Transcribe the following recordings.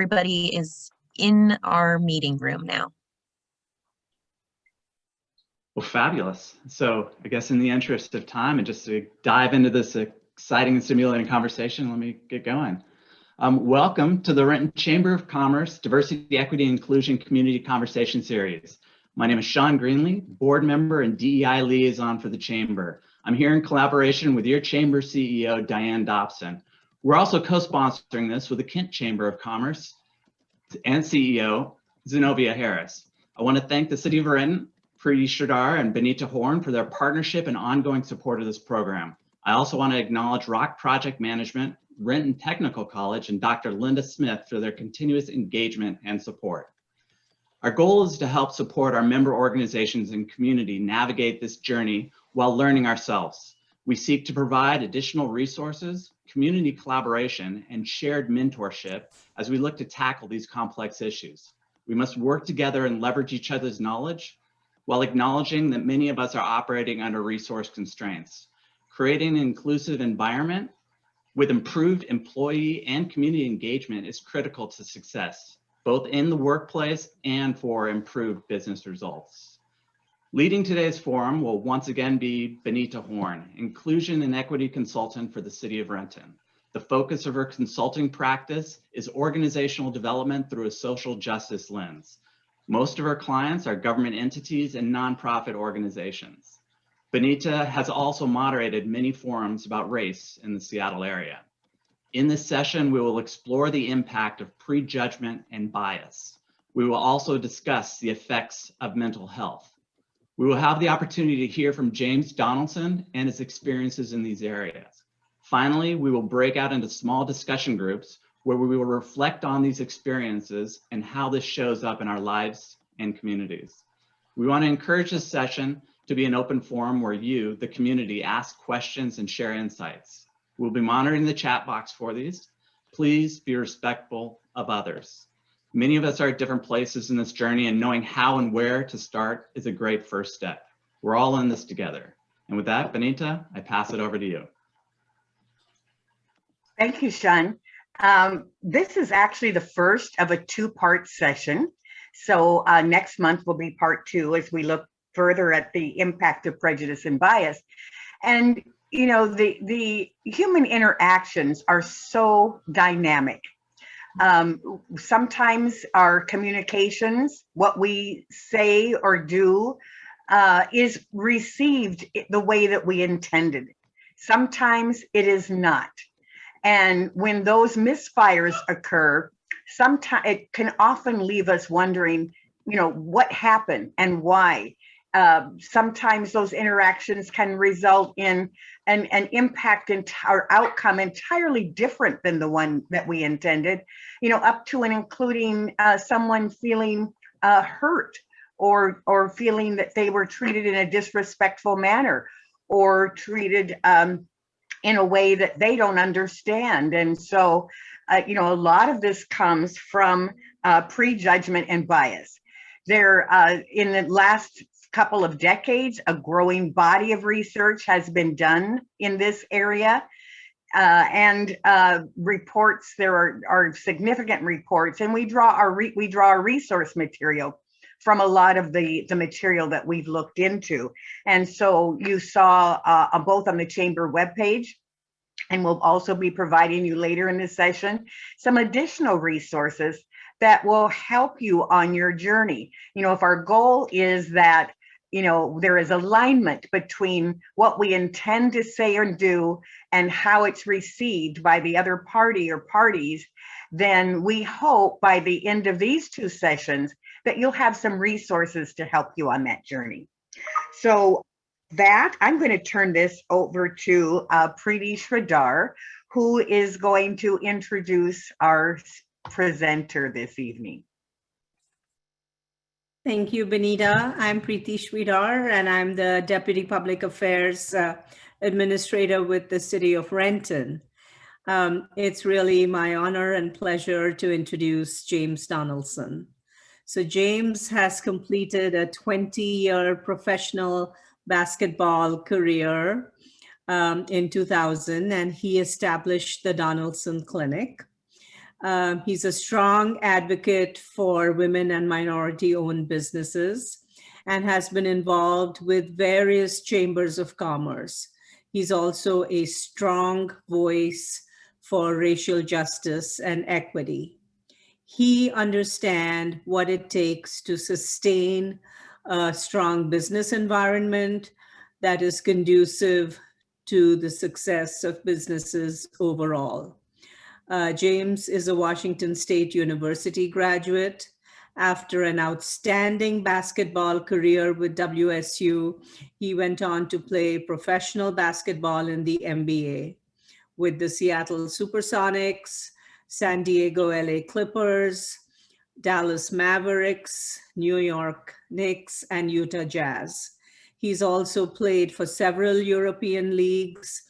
Everybody is in our meeting room now. Well, fabulous. So I guess in the interest of time and just to dive into this exciting and stimulating conversation, let me get going. Welcome to the Renton Chamber of Commerce Diversity, Equity, and Inclusion Community Conversation Series. My name is Sean Greenlee, board member and DEI liaison for the Chamber. I'm here in collaboration with your Chamber CEO, Diane Dobson. We're also co-sponsoring this with the Kent Chamber of Commerce and CEO, Zenobia Harris. I want to thank the City of Renton, Preeti Sridhar and Benita Horn for their partnership and ongoing support of this program. I also want to acknowledge Rock Project Management, Renton Technical College, and Dr. Linda Smith for their continuous engagement and support. Our goal is to help support our member organizations and community navigate this journey while learning ourselves. We seek to provide additional resources, community collaboration, and shared mentorship as we look to tackle these complex issues. We must work together and leverage each other's knowledge while acknowledging that many of us are operating under resource constraints. Creating an inclusive environment with improved employee and community engagement is critical to success, both in the workplace and for improved business results. Leading today's forum will once again be Benita Horn, Inclusion and Equity Consultant for the City of Renton. The focus of her consulting practice is organizational development through a social justice lens. Most of her clients are government entities and nonprofit organizations. Benita has also moderated many forums about race in the Seattle area. In this session, we will explore the impact of prejudgment and bias. We will also discuss the effects of mental health. We will have the opportunity to hear from James Donaldson and his experiences in these areas. Finally, we will break out into small discussion groups where we will reflect on these experiences and how this shows up in our lives and communities. We want to encourage this session to be an open forum where you, the community, ask questions and share insights. We'll be monitoring the chat box for these. Please be respectful of others. Many of us are at different places in this journey, and knowing how and where to start is a great first step. We're all in this together. And with that, Benita, I pass it over to you. Thank you, Sean. This is actually the first of a two-part session. So next month will be part two as we look further at the impact of prejudice and bias. And you know, the human interactions are so dynamic. Sometimes our communications, what we say or do, is received the way that we intended. Sometimes it is not. And when those misfires occur, sometimes it can often leave us wondering, you know, what happened and why. Sometimes those interactions can result in an impact or outcome entirely different than the one that we intended, you know, up to and including someone feeling hurt or feeling that they were treated in a disrespectful manner or treated in a way that they don't understand. And so, you know, a lot of this comes from prejudgment and bias. There, in the last couple of decades, a growing body of research has been done in this area, and reports. There are significant reports, and we draw our resource material from a lot of the material that we've looked into. And so you saw both on the Chamber webpage, and we'll also be providing you later in this session some additional resources that will help you on your journey. You know, if our goal is that, you know, there is alignment between what we intend to say or do and how it's received by the other party or parties, then we hope by the end of these two sessions that you'll have some resources to help you on that journey. So that, I'm going to turn this over to Preeti Sridhar, who is going to introduce our presenter this evening. Thank you, Benita. I'm Preeti Sridhar, and I'm the Deputy Public Affairs Administrator with the City of Renton. It's really my honor and pleasure to introduce James Donaldson. So James has completed a 20-year professional basketball career in 2000, and he established the Donaldson Clinic. He's a strong advocate for women and minority-owned businesses and has been involved with various chambers of commerce. He's also a strong voice for racial justice and equity. He understands what it takes to sustain a strong business environment that is conducive to the success of businesses overall. James is a Washington State University graduate. After an outstanding basketball career with WSU, he went on to play professional basketball in the NBA with the Seattle Supersonics, San Diego LA Clippers, Dallas Mavericks, New York Knicks, and Utah Jazz. He's also played for several European leagues,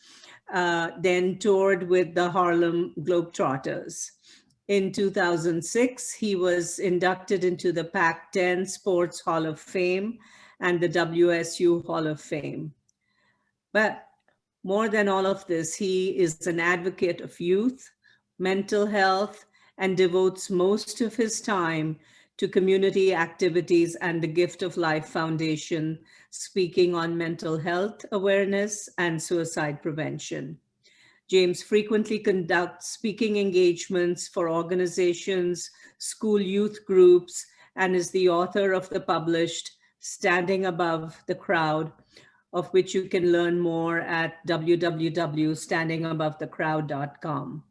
then toured with the Harlem Globetrotters. In 2006, he was inducted into the Pac-10 Sports Hall of Fame and the WSU Hall of Fame. But more than all of this, he is an advocate of youth, mental health, and devotes most of his time to community activities and the Gift of Life Foundation, speaking on mental health awareness and suicide prevention. James frequently conducts speaking engagements for organizations, school youth groups, and is the author of the published Standing Above the Crowd, of which you can learn more at www.standingabovethecrowd.com.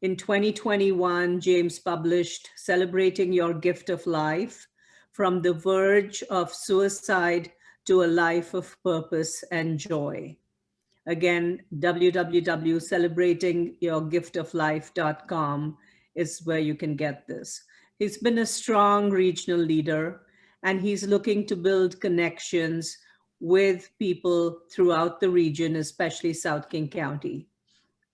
In 2021, James published Celebrating Your Gift of Life, From the Verge of Suicide to a Life of Purpose and Joy. Again, www.celebratingyourgiftoflife.com is where you can get this. He's been a strong regional leader, and he's looking to build connections with people throughout the region, especially South King County.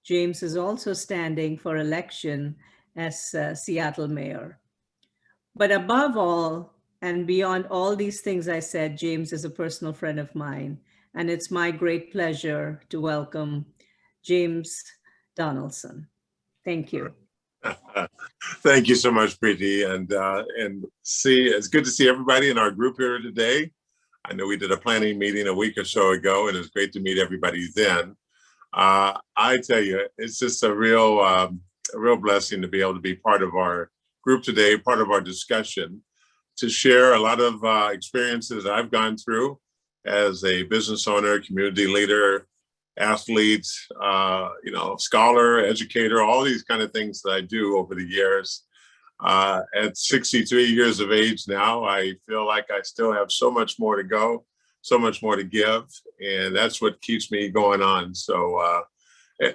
James is also standing for election as Seattle mayor. But above all, and beyond all these things I said, James is a personal friend of mine. And it's my great pleasure to welcome James Donaldson. Thank you. Thank you so much, Preeti. And it's good to see everybody in our group here today. I know we did a planning meeting a week or so ago, and it's great to meet everybody then. I tell you, it's just a real blessing to be able to be part of our group today, part of our discussion, to share a lot of experiences I've gone through as a business owner, community leader, athlete, scholar, educator, all these kind of things that I do over the years. At 63 years of age now, I feel like I still have so much more to go, so much more to give, and that's what keeps me going on. So,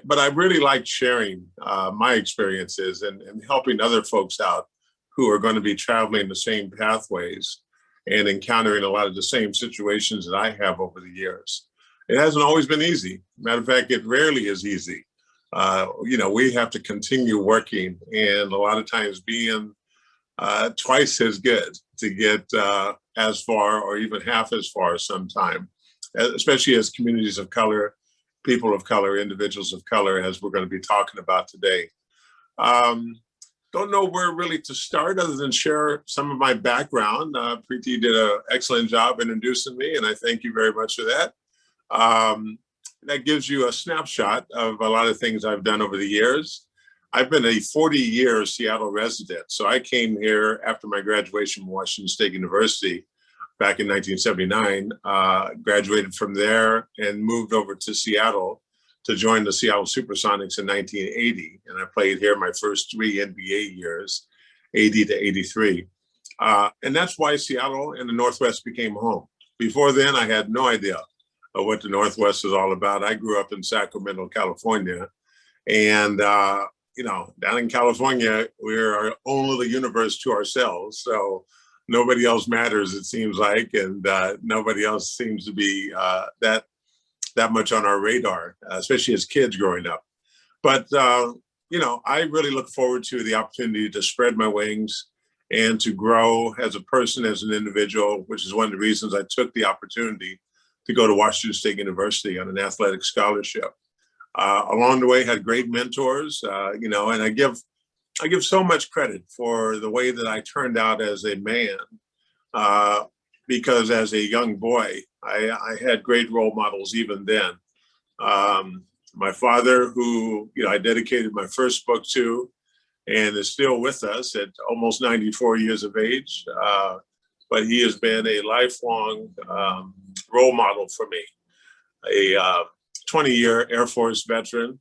but I really like sharing my experiences and helping other folks out who are going to be traveling the same pathways and encountering a lot of the same situations that I have over the years. It hasn't always been easy. Matter of fact, it rarely is easy. We have to continue working, and a lot of times being twice as good to get as far or even half as far sometime, especially as communities of color, people of color, individuals of color, as we're going to be talking about today. Don't know where really to start other than share some of my background. Preeti did an excellent job introducing me, and I thank you very much for that. That gives you a snapshot of a lot of things I've done over the years. I've been a 40-year Seattle resident. So I came here after my graduation from Washington State University back in 1979, graduated from there and moved over to Seattle to join the Seattle Supersonics in 1980. And I played here my first 3 NBA years, 80 to 83. And that's why Seattle and the Northwest became home. Before then, I had no idea of what the Northwest is all about. I grew up in Sacramento, California. And, down in California, we're our own little universe to ourselves. So nobody else matters, it seems like, and nobody else seems to be that much on our radar, especially as kids growing up. But, I really look forward to the opportunity to spread my wings and to grow as a person, as an individual, which is one of the reasons I took the opportunity to go to Washington State University on an athletic scholarship. Along the way, had great mentors, and I give I give so much credit for the way that I turned out as a man, because as a young boy, I had great role models even then. My father, who I dedicated my first book to, and is still with us at almost 94 years of age. But he has been a lifelong role model for me. A 20-year Air Force veteran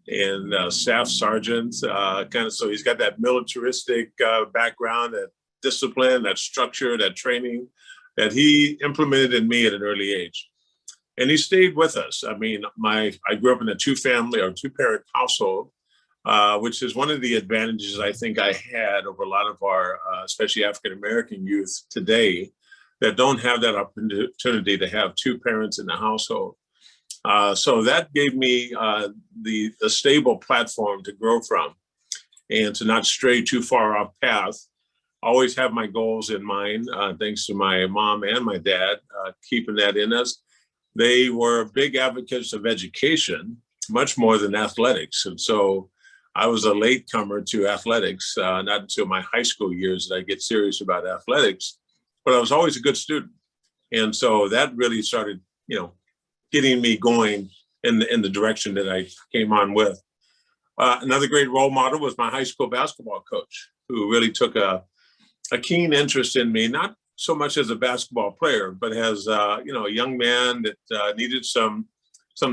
and staff sergeant, so he's got that militaristic background, that discipline, that structure, that training that he implemented in me at an early age. And he stayed with us. I mean, I grew up in a two-parent household, which is one of the advantages I think I had over a lot of our, especially African-American youth today, that don't have that opportunity to have two parents in the household. So that gave me the stable platform to grow from and to not stray too far off path. Always have my goals in mind, thanks to my mom and my dad, keeping that in us. They were big advocates of education, much more than athletics. And so I was a latecomer to athletics, not until my high school years did I get serious about athletics, but I was always a good student. And so that really started, getting me going in the direction that I came on with. Another great role model was my high school basketball coach, who really took a keen interest in me, not so much as a basketball player, but as a young man that needed some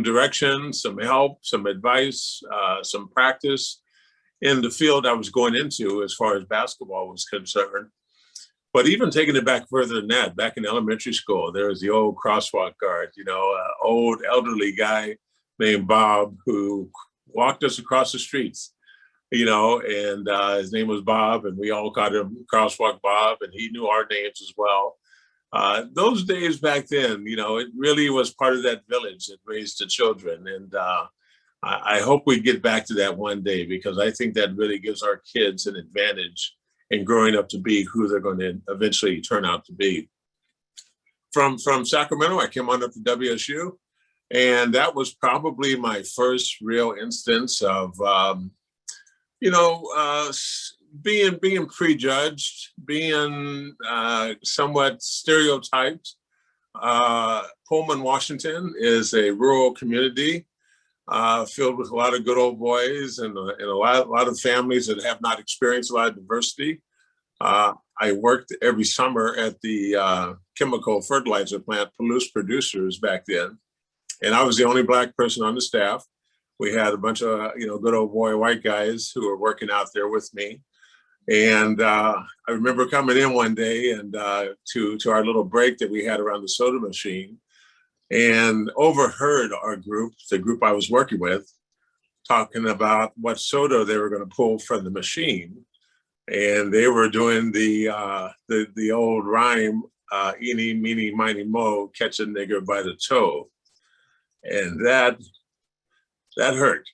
direction, some help, some advice, some practice in the field I was going into as far as basketball was concerned. But even taking it back further than that, back in elementary school, there was the old crosswalk guard, old elderly guy named Bob who walked us across the streets, and his name was Bob, and we all called him Crosswalk Bob, and he knew our names as well. Those days back then, it really was part of that village that raised the children. And I hope we get back to that one day, because I think that really gives our kids an advantage in growing up to be who they're going to eventually turn out to be. From Sacramento, I came on up to WSU, and that was probably my first real instance of, being prejudged, being somewhat stereotyped. Pullman, Washington is a rural community filled with a lot of good old boys and a lot of families that have not experienced a lot of diversity. I worked every summer at the chemical fertilizer plant, Palouse Producers back then, and I was the only Black person on the staff. We had a bunch of good old boy white guys who were working out there with me. And I remember coming in one day and to our little break that we had around the soda machine, and overheard our group, the group I was working with, talking about what soda they were going to pull from the machine. And they were doing the old rhyme, eeny, meeny, miny, mo, catch a nigger by the toe. And that hurt,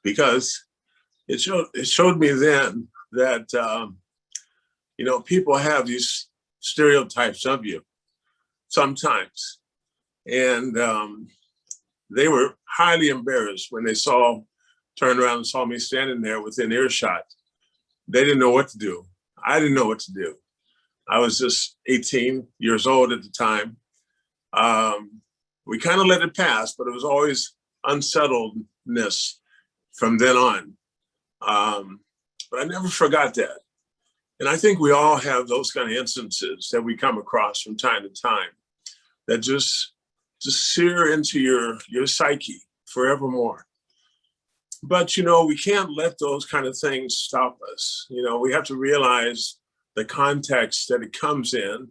because it showed me then that, people have these stereotypes of you sometimes. And they were highly embarrassed when they turned around and saw me standing there within earshot. They didn't know what to do. I didn't know what to do. I was just 18 years old at the time. We kind of let it pass, but it was always unsettledness from then on. But I never forgot that. And I think we all have those kind of instances that we come across from time to time that just sear into your psyche forevermore. But, we can't let those kind of things stop us. We have to realize the context that it comes in.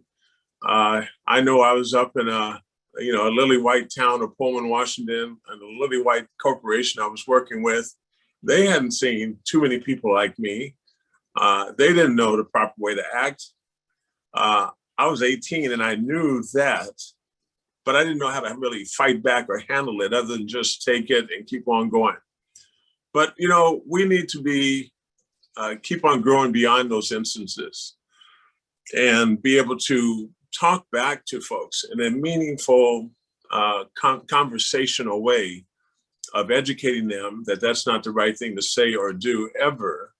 I know I was up in a lily white town of Pullman, Washington, and a lily white corporation I was working with. They hadn't seen too many people like me. They didn't know the proper way to act. I was 18 and I knew that, but I didn't know how to really fight back or handle it other than just take it and keep on going. But, we need to keep on growing beyond those instances and be able to talk back to folks in a meaningful, conversational way educating them that that's not the right thing to say or do ever.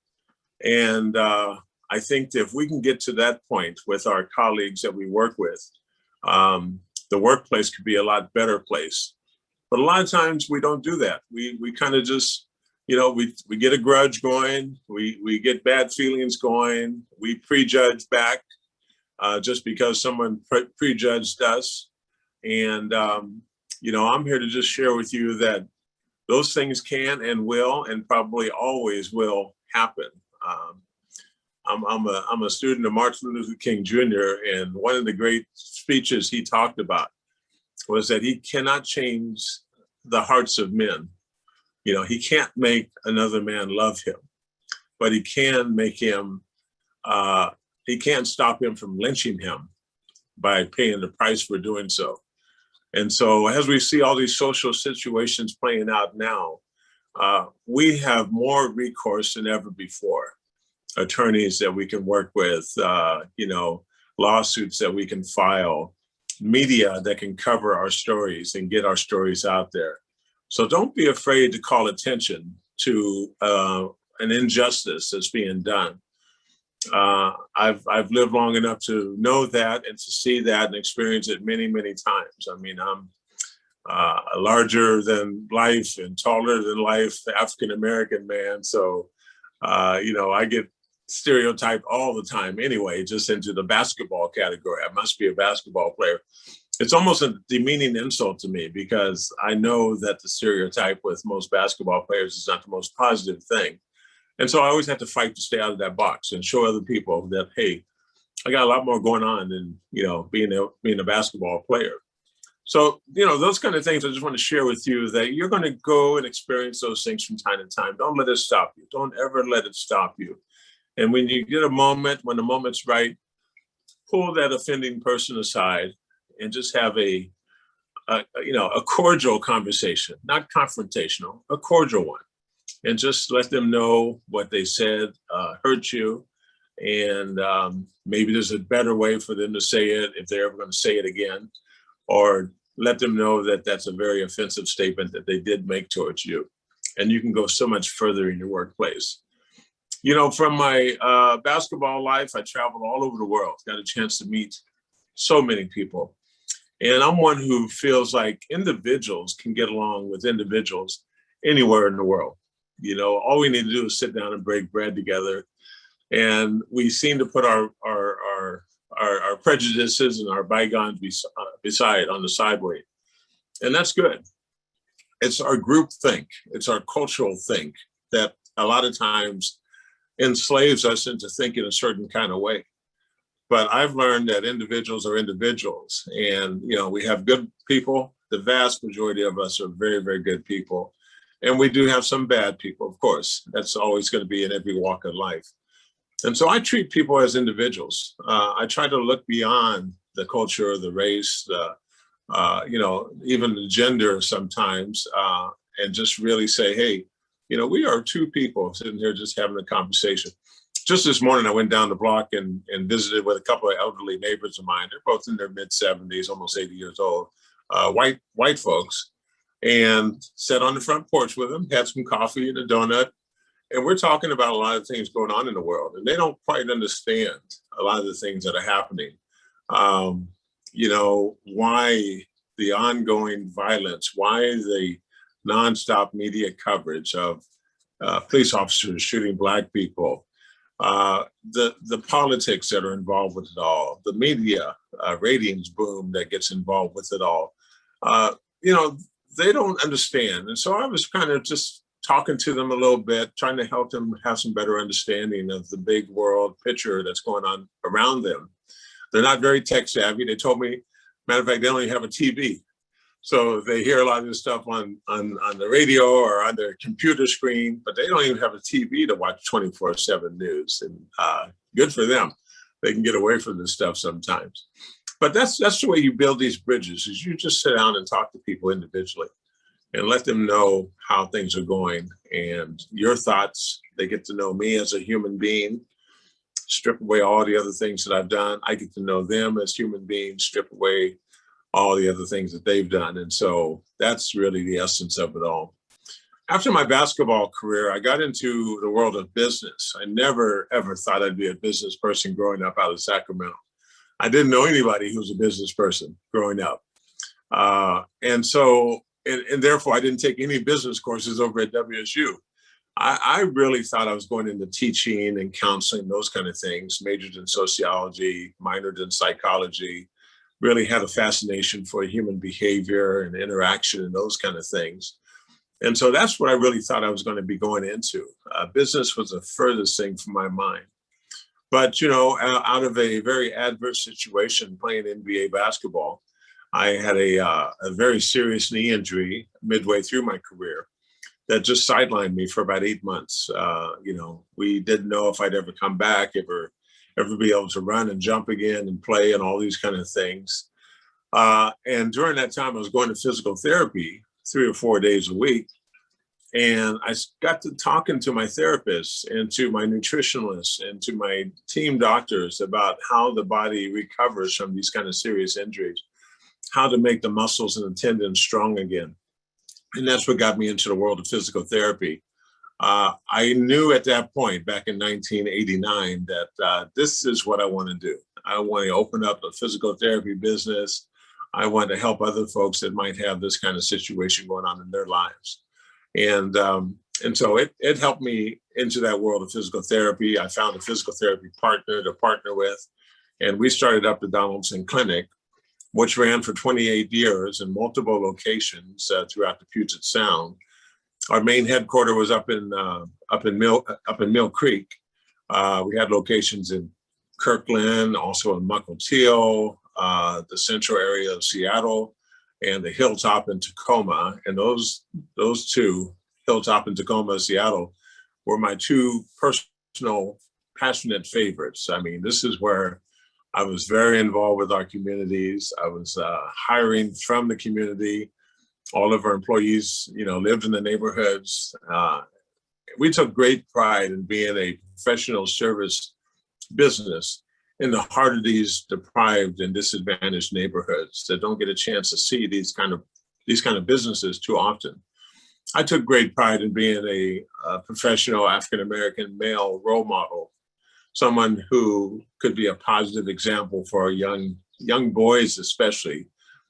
And I think that if we can get to that point with our colleagues that we work with, the workplace could be a lot better place. But a lot of times we don't do that. We kind of just, you know, we get a grudge going, we get bad feelings going, we prejudge back just because someone prejudged us. And, you know, I'm here to just share with you that those things can and will and probably always will happen. I'm a student of Martin Luther King Jr., and one of the great speeches he talked about was that he cannot change the hearts of men. You know, he can't make another man love him, but he can make him, he can't stop him from lynching him by paying the price for doing so. And so as we see all these social situations playing out now, we have more recourse than ever before. Attorneys that we can work with, you know, lawsuits that we can file, media that can cover our stories and get our stories out there. So don't be afraid to call attention to an injustice that's being done. I've lived long enough to know that and to see that and experience it many, many times. I mean, I'm a larger than life and taller than life African-American man. So, you know, I get stereotyped all the time anyway, just into the basketball category. I must be a basketball player. It's almost a demeaning insult to me because I know that the stereotype with most basketball players is not the most positive thing. And so I always have to fight to stay out of that box and show other people that, hey, I got a lot more going on than, you know, being a basketball player. So, you know, those kind of things I just want to share with you, that you're going to go and experience those things from time to time. Don't let it stop you. Don't ever let it stop you. And when you get a moment, when the moment's right, pull that offending person aside and just have a cordial conversation, not confrontational, a cordial one. And just let them know what they said hurt you. And maybe there's a better way for them to say it if they're ever going to say it again. Or let them know that that's a very offensive statement that they did make towards you. And you can go so much further in your workplace. You know, from my basketball life, I traveled all over the world, got a chance to meet so many people. And I'm one who feels like individuals can get along with individuals anywhere in the world. You know, all we need to do is sit down and break bread together. And we seem to put our prejudices and our bygones beside on the sideway. And that's good. It's our group think. It's our cultural think that a lot of times enslaves us into thinking a certain kind of way. But I've learned that individuals are individuals. And, you know, we have good people. The vast majority of us are very, very good people. And we do have some bad people, of course. That's always going to be in every walk of life. And so I treat people as individuals. I try to look beyond the culture, the race, you know, even the gender sometimes, and just really say, hey, you know, we are two people sitting here just having a conversation. Just this morning, I went down the block and visited with a couple of elderly neighbors of mine. They're both in their mid-70s, almost 80 years old, white folks, and sat on the front porch with them, had some coffee and a donut. And we're talking about a lot of things going on in the world, and they don't quite understand a lot of the things that are happening. You know, why the ongoing violence, why the nonstop media coverage of police officers shooting Black people, the politics that are involved with it all, the media ratings boom that gets involved with it all. You know, they don't understand. And so I was kind of just talking to them a little bit, trying to help them have some better understanding of the big world picture that's going on around them. They're not very tech savvy. They told me, matter of fact, they only have a TV. So they hear a lot of this stuff on the radio or on their computer screen, but they don't even have a TV to watch 24/7 news. And good for them. They can get away from this stuff sometimes. But that's the way you build these bridges, is you just sit down and talk to people individually and let them know how things are going and your thoughts. They get to know me as a human being, strip away all the other things that I've done. I get to know them as human beings, strip away all the other things that they've done. And so that's really the essence of it all. After my basketball career, I got into the world of business. I never, ever thought I'd be a business person growing up out of Sacramento. I didn't know anybody who was a business person growing up. And therefore, I didn't take any business courses over at WSU. I really thought I was going into teaching and counseling, those kind of things, majored in sociology, minored in psychology, really had a fascination for human behavior and interaction and those kind of things. And so that's what I really thought I was going to be going into. Business was the furthest thing from my mind. But, you know, out of a very adverse situation playing NBA basketball, I had a very serious knee injury midway through my career that just sidelined me for about 8 months. You know, we didn't know if I'd ever come back, ever be able to run and jump again and play and all these kind of things. And during that time, I was going to physical therapy 3 or 4 days a week. And I got to talking to my therapist and to my nutritionist and to my team doctors about how the body recovers from these kind of serious injuries, how to make the muscles and the tendons strong again. And that's what got me into the world of physical therapy. I knew at that point, back in 1989, that this is what I want to do. I want to open up a physical therapy business. I want to help other folks that might have this kind of situation going on in their lives. And so it helped me into that world of physical therapy. I found a physical therapy partner to partner with, and we started up the Donaldson Clinic, which ran for 28 years in multiple locations throughout the Puget Sound. Our main headquarters was up in Mill Creek. We had locations in Kirkland, also in Mukilteo, the central area of Seattle, and the Hilltop in Tacoma. And those two, Hilltop and Tacoma, Seattle, were my two personal, passionate favorites. I mean, this is where I was very involved with our communities. I was hiring from the community. All of our employees, you know, lived in the neighborhoods. We took great pride in being a professional service business in the heart of these deprived and disadvantaged neighborhoods that don't get a chance to see these kind of businesses too often. I took great pride in being a professional African-American male role model, someone who could be a positive example for our young boys especially,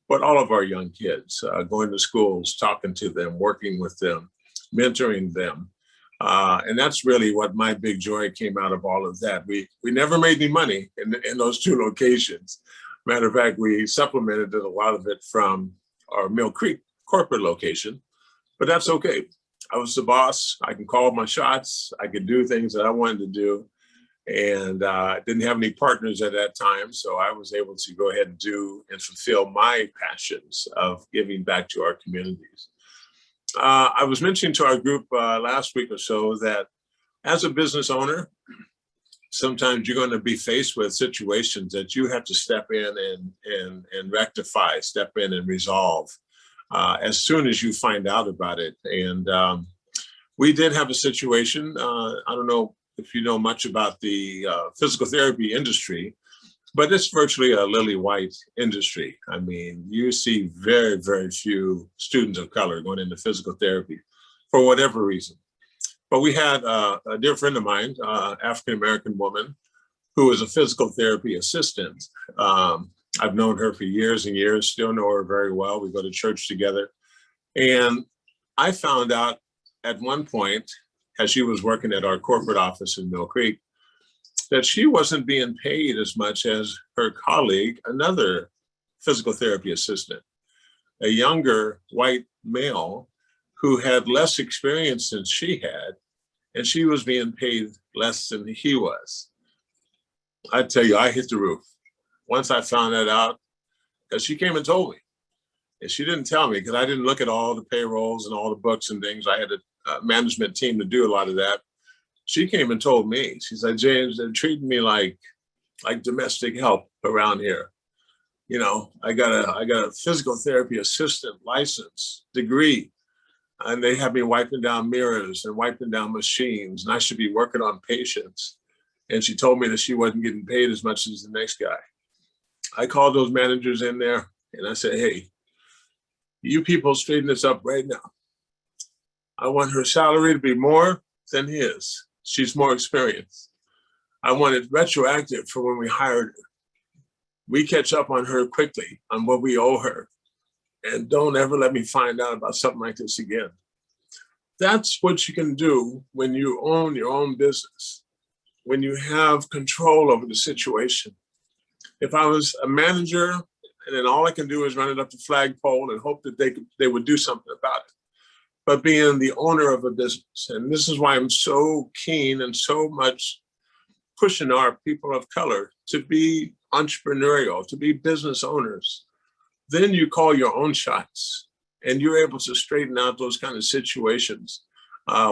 but all of our young kids, going to schools, talking to them, working with them, mentoring them. And that's really what my big joy came out of all of that. We never made any money in those two locations. Matter of fact, we supplemented a lot of it from our Mill Creek corporate location, but that's okay. I was the boss. I can call my shots. I could do things that I wanted to do. And I didn't have any partners at that time. So I was able to go ahead and do and fulfill my passions of giving back to our communities. I was mentioning to our group last week or so that as a business owner, sometimes you're going to be faced with situations that you have to step in and rectify, step in and resolve as soon as you find out about it. And we did have a situation. I don't know if you know much about the physical therapy industry, but it's virtually a lily white industry. I mean, you see very, very few students of color going into physical therapy for whatever reason. But we had a dear friend of mine, African-American woman, who is a physical therapy assistant. I've known her for years and years, still know her very well. We go to church together. And I found out at one point, as she was working at our corporate office in Mill Creek, that she wasn't being paid as much as her colleague, another physical therapy assistant, a younger white male who had less experience than she had, and she was being paid less than he was. I tell you, I hit the roof. Once I found that out, because she came and told me, and she didn't tell me because I didn't look at all the payrolls and all the books and things. I had a management team to do a lot of that. She came and told me, she said, James, they're treating me like domestic help around here. You know, I got a physical therapy assistant license degree, and they have me wiping down mirrors and wiping down machines, and I should be working on patients. And she told me that she wasn't getting paid as much as the next guy. I called those managers in there and I said, hey, you people straighten this up right now. I want her salary to be more than his. She's more experienced. I want it retroactive for when we hired her. We catch up on her quickly on what we owe her. And don't ever let me find out about something like this again. That's what you can do when you own your own business, when you have control over the situation. If I was a manager and then all I can do is run it up the flagpole and hope that they would do something about it. But being the owner of a business, and this is why I'm so keen and so much pushing our people of color to be entrepreneurial, to be business owners, then you call your own shots and you're able to straighten out those kind of situations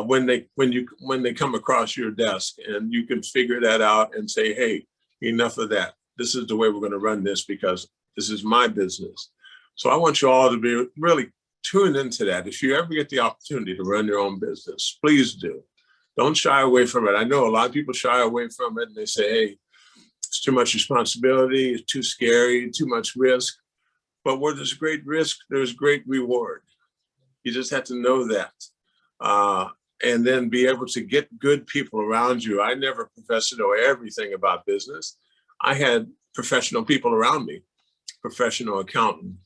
when they come across your desk, and you can figure that out and say, hey, enough of that. This is the way we're going to run this because this is my business. So I want you all to be really tuned into that. If you ever get the opportunity to run your own business, please do. Don't shy away from it. I know a lot of people shy away from it and they say, hey, it's too much responsibility, it's too scary, too much risk. But where there's great risk, there's great reward. You just have to know that. And then be able to get good people around you. I never professed to know everything about business. I had professional people around me, professional accountant,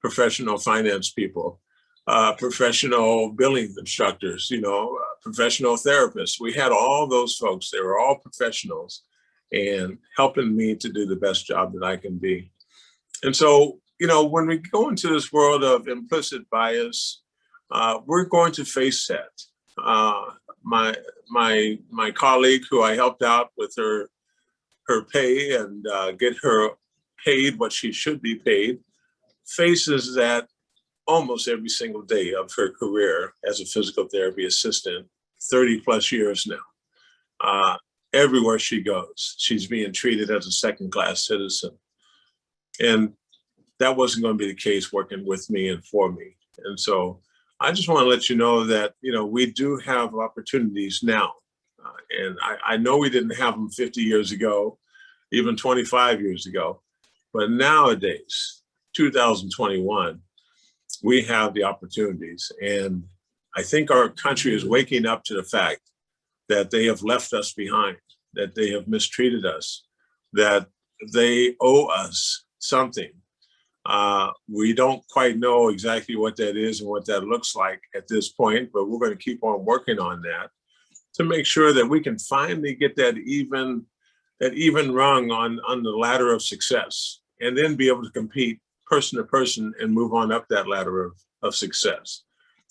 professional finance people, professional billing instructors, professional therapists. We had all those folks. They were all professionals and helping me to do the best job that I can be. And so, when we go into this world of implicit bias, we're going to face that. My colleague who I helped out with her pay and get her paid what she should be paid faces that almost every single day of her career as a physical therapy assistant, 30 plus years now. Everywhere she goes, she's being treated as a second-class citizen. And that wasn't going to be the case working with me and for me. And so I just want to let you know that, we do have opportunities now. And I know we didn't have them 50 years ago, even 25 years ago. But nowadays, 2021, we have the opportunities. And I think our country is waking up to the fact that they have left us behind, that they have mistreated us, that they owe us something. We don't quite know exactly what that is and what that looks like at this point, but we're going to keep on working on that to make sure that we can finally get that even rung on the ladder of success, and then be able to compete person to person and move on up that ladder of success.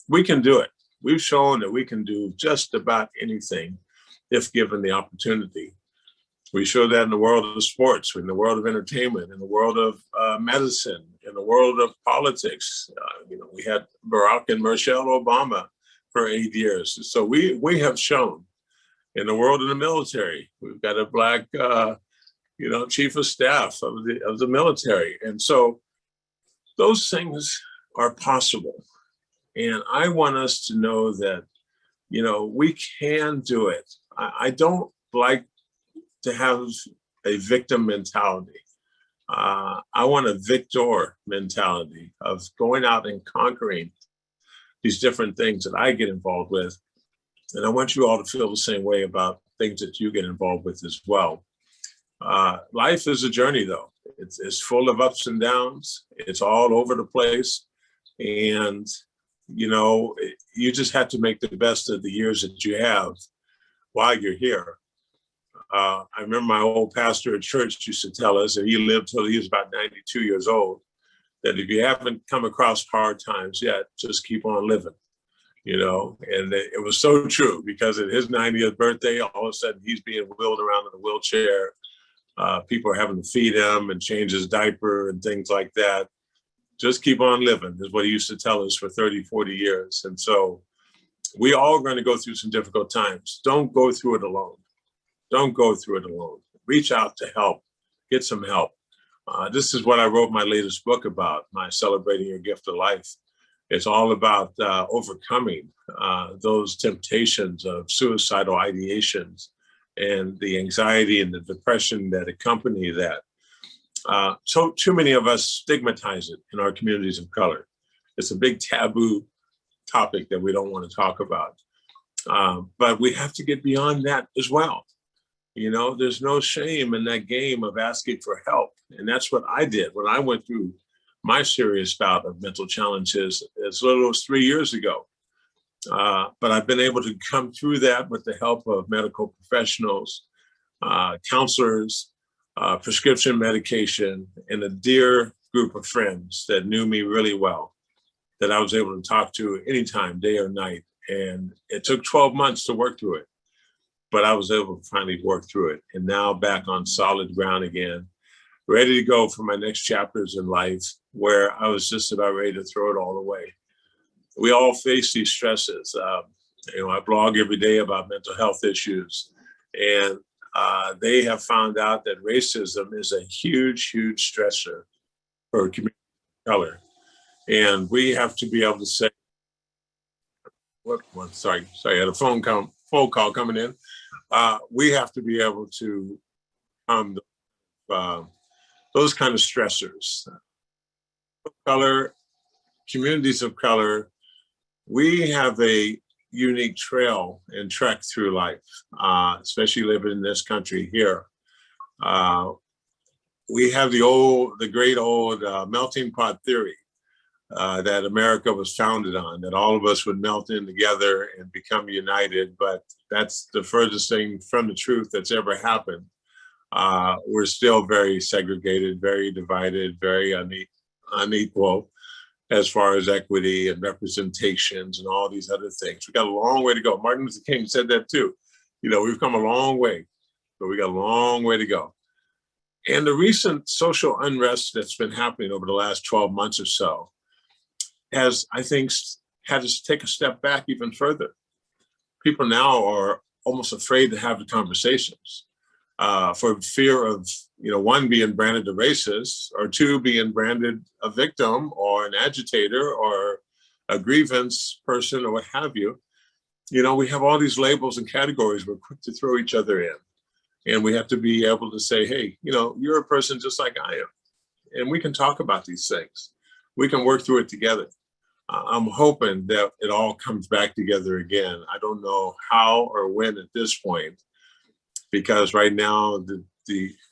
We can do it. We've shown that we can do just about anything if given the opportunity. We show that in the world of sports, in the world of entertainment, in the world of medicine, in the world of politics. We had Barack and Michelle Obama for 8 years. So we have shown in the world of the military, we've got a Black, chief of staff of the military. And so those things are possible. And I want us to know that, we can do it. I don't like to have a victim mentality. I want a victor mentality of going out and conquering these different things that I get involved with. And I want you all to feel the same way about things that you get involved with as well. Life is a journey, though. It's full of ups and downs. It's all over the place. And, you just have to make the best of the years that you have while you're here. I remember my old pastor at church used to tell us, and he lived till he was about 92 years old, that if you haven't come across hard times yet, just keep on living, and it was so true, because at his 90th birthday, all of a sudden he's being wheeled around in a wheelchair. People are having to feed him and change his diaper and things like that. Just keep on living is what he used to tell us for 30, 40 years. And so we all are going to go through some difficult times. Don't go through it alone. Don't go through it alone. Reach out to help. Get some help. This is what I wrote my latest book about, my Celebrating Your Gift of Life. It's all about overcoming those temptations of suicidal ideations and the anxiety and the depression that accompany that. So too many of us stigmatize it in our communities of color. It's a big taboo topic that we don't want to talk about. But we have to get beyond that as well. You know, there's no shame in that game of asking for help. And that's what I did when I went through my serious bout of mental challenges as little as 3 years ago. But I've been able to come through that with the help of medical professionals, counselors, prescription medication, and a dear group of friends that knew me really well, that I was able to talk to anytime, day or night. And it took 12 months to work through it, but I was able to finally work through it. And now back on solid ground again, ready to go for my next chapters in life, where I was just about ready to throw it all away. We all face these stresses. You know, I blog every day about mental health issues, and they have found out that racism is a huge, huge stressor for community of color. And we have to be able to say, sorry, I had a phone call coming in. We have to be able to those kind of stressors. Color, communities of color, we have a unique trail and trek through life, especially living in this country here. We have the great old melting pot theory that America was founded on, that all of us would melt in together and become united, but that's the furthest thing from the truth that's ever happened. We're still very segregated, very divided, very unequal as far as equity and representations and all these other things. We got a long way to go. Martin Luther King said that too. You know, we've come a long way, but we got a long way to go. And the recent social unrest that's been happening over the last 12 months or so has, I think, had us take a step back even further. People now are almost afraid to have the conversations for fear of, you know, one, being branded a racist, or two, being branded a victim or an agitator or a grievance person or what have you. You know, we have all these labels and categories we're quick to throw each other in. And we have to be able to say, hey, you know, you're a person just like I am. And we can talk about these things. We can work through it together. I'm hoping that it all comes back together again. I don't know how or when at this point, because right now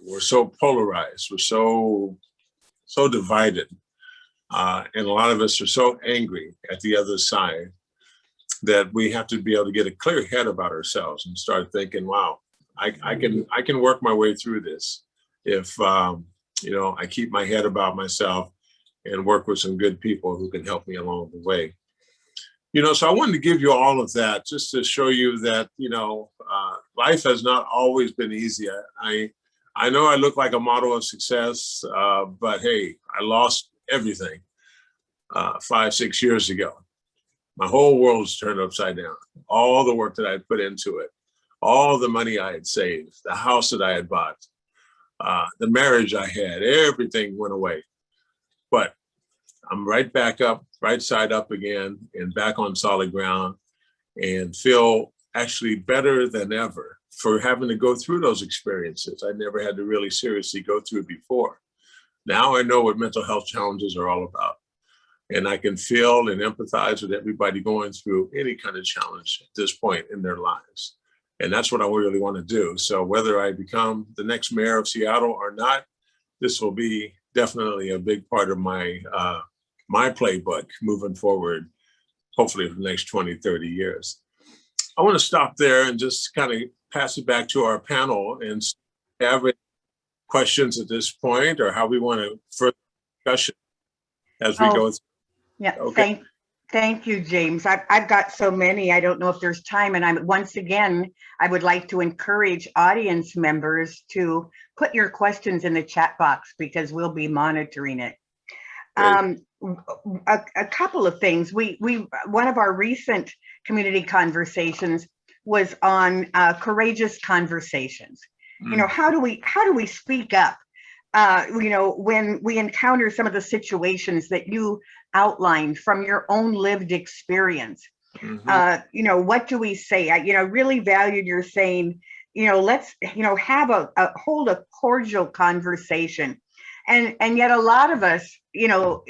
we're so polarized, we're so divided, and a lot of us are so angry at the other side that we have to be able to get a clear head about ourselves and start thinking, wow, I can work my way through this if you know, I keep my head about myself and work with some good people who can help me along the way. You know, so I wanted to give you all of that just to show you that, you know, life has not always been easy. I know I look like a model of success, but hey, I lost everything 5-6 years ago. My whole world's turned upside down. All the work that I had put into it, all the money I had saved, the house that I had bought, the marriage I had, everything went away. But I'm right back up, right side up again, and back on solid ground, and feel actually better than ever for having to go through those experiences. I never had to really seriously go through before. Now I know what mental health challenges are all about. And I can feel and empathize with everybody going through any kind of challenge at this point in their lives. And that's what I really want to do. So whether I become the next mayor of Seattle or not, this will be definitely a big part of my my playbook moving forward, hopefully for the next 20, 30 years. I want to stop there and just kind of pass it back to our panel and have any questions at this point, or how we want to further discussion as we go through. Yeah, Okay. Thank you, James. I've got so many, I don't know if there's time. And once again, I would like to encourage audience members to put your questions in the chat box, because we'll be monitoring it. A couple of things. One of our recent community conversations was on courageous conversations. You know, how do we speak up? You know, when we encounter some of the situations that you outlined from your own lived experience, you know, what do we say? I really valued your saying, you know, let's, you know, have hold a cordial conversation. And yet a lot of us, you know,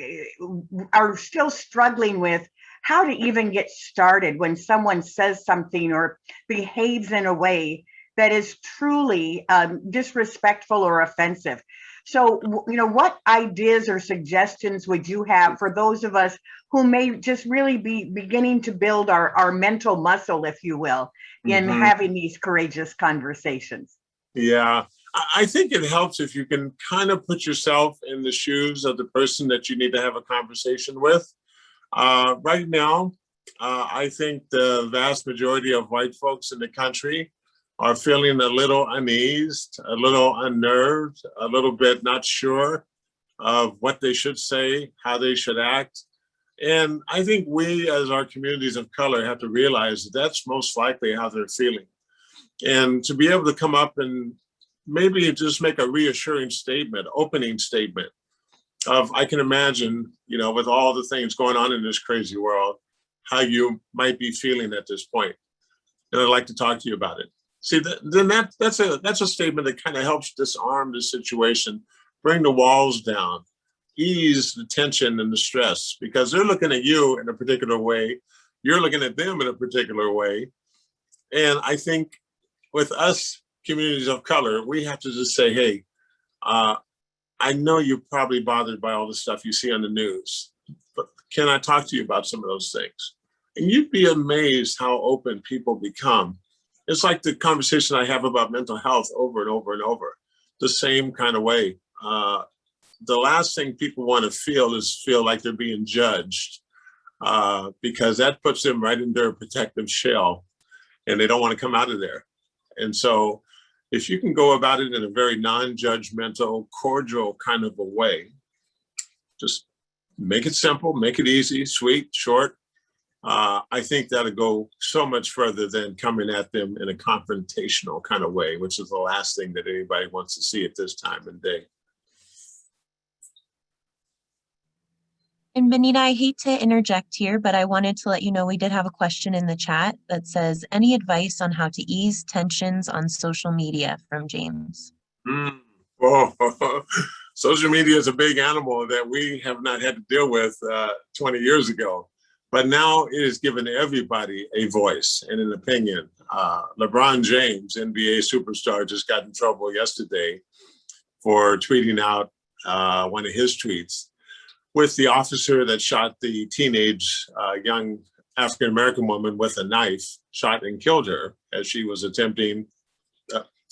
are still struggling with how to even get started when someone says something or behaves in a way that is truly disrespectful or offensive. So, what ideas or suggestions would you have for those of us who may just really be beginning to build our mental muscle, if you will, in having these courageous conversations? Yeah, I think it helps if you can kind of put yourself in the shoes of the person that you need to have a conversation with. Right now, I think the vast majority of white folks in the country are feeling a little uneased, a little unnerved, a little bit not sure of what they should say, how they should act. And I think we, as our communities of color, have to realize that that's most likely how they're feeling. And to be able to come up and maybe just make a reassuring statement, opening statement of, I can imagine, with all the things going on in this crazy world, how you might be feeling at this point. And I'd like to talk to you about it. See, then that's a statement that kind of helps disarm the situation, bring the walls down, ease the tension and the stress, because they're looking at you in a particular way, you're looking at them in a particular way. And I think with us communities of color, we have to just say, hey, I know you're probably bothered by all the stuff you see on the news, but can I talk to you about some of those things? And you'd be amazed how open people become. It's like the conversation I have about mental health over and over and over, the same kind of way. The last thing people want to feel is feel like they're being judged, because that puts them right in their protective shell and they don't want to come out of there. And so if you can go about it in a very non-judgmental, cordial kind of a way, just make it simple, make it easy, sweet, short. I think that'll go so much further than coming at them in a confrontational kind of way, which is the last thing that anybody wants to see at this time and day. And Benita, I hate to interject here, but I wanted to let you know we did have a question in the chat that says, any advice on how to ease tensions on social media, from James? Oh, social media is a big animal that we have not had to deal with 20 years ago. But now it has given everybody a voice and an opinion. LeBron James, NBA superstar, just got in trouble yesterday for tweeting out one of his tweets with the officer that shot the teenage young African-American woman with a knife, shot and killed her as she was attempting,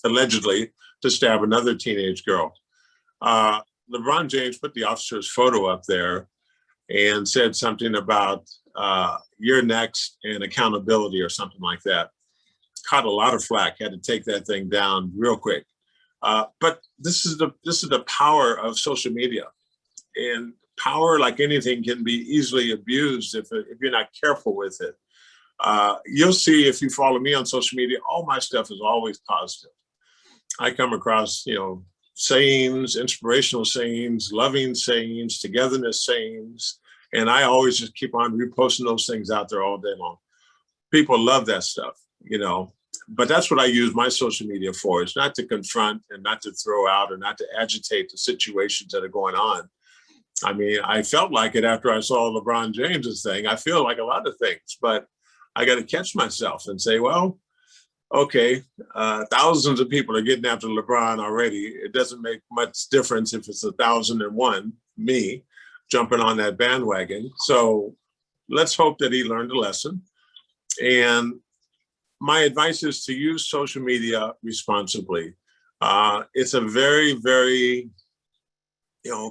allegedly, to stab another teenage girl. LeBron James put the officer's photo up there and said something about you're next and accountability or something like that. Caught a lot of flack, had to take that thing down real quick. But this is the power of social media. And power, like anything, can be easily abused if you're not careful with it. You'll see if you follow me on social media, all my stuff is always positive. I come across, sayings, inspirational sayings, loving sayings, togetherness sayings, and I always just keep on reposting those things out there all day long. People love that stuff, but that's what I use my social media for. It's not to confront and not to throw out or not to agitate the situations that are going on. I mean, I felt like it after I saw LeBron James's thing. I feel like a lot of things, but I got to catch myself and say, well, okay, thousands of people are getting after LeBron already. It doesn't make much difference if it's 1,001, me, jumping on that bandwagon. So let's hope that he learned a lesson. And my advice is to use social media responsibly. It's a very, very,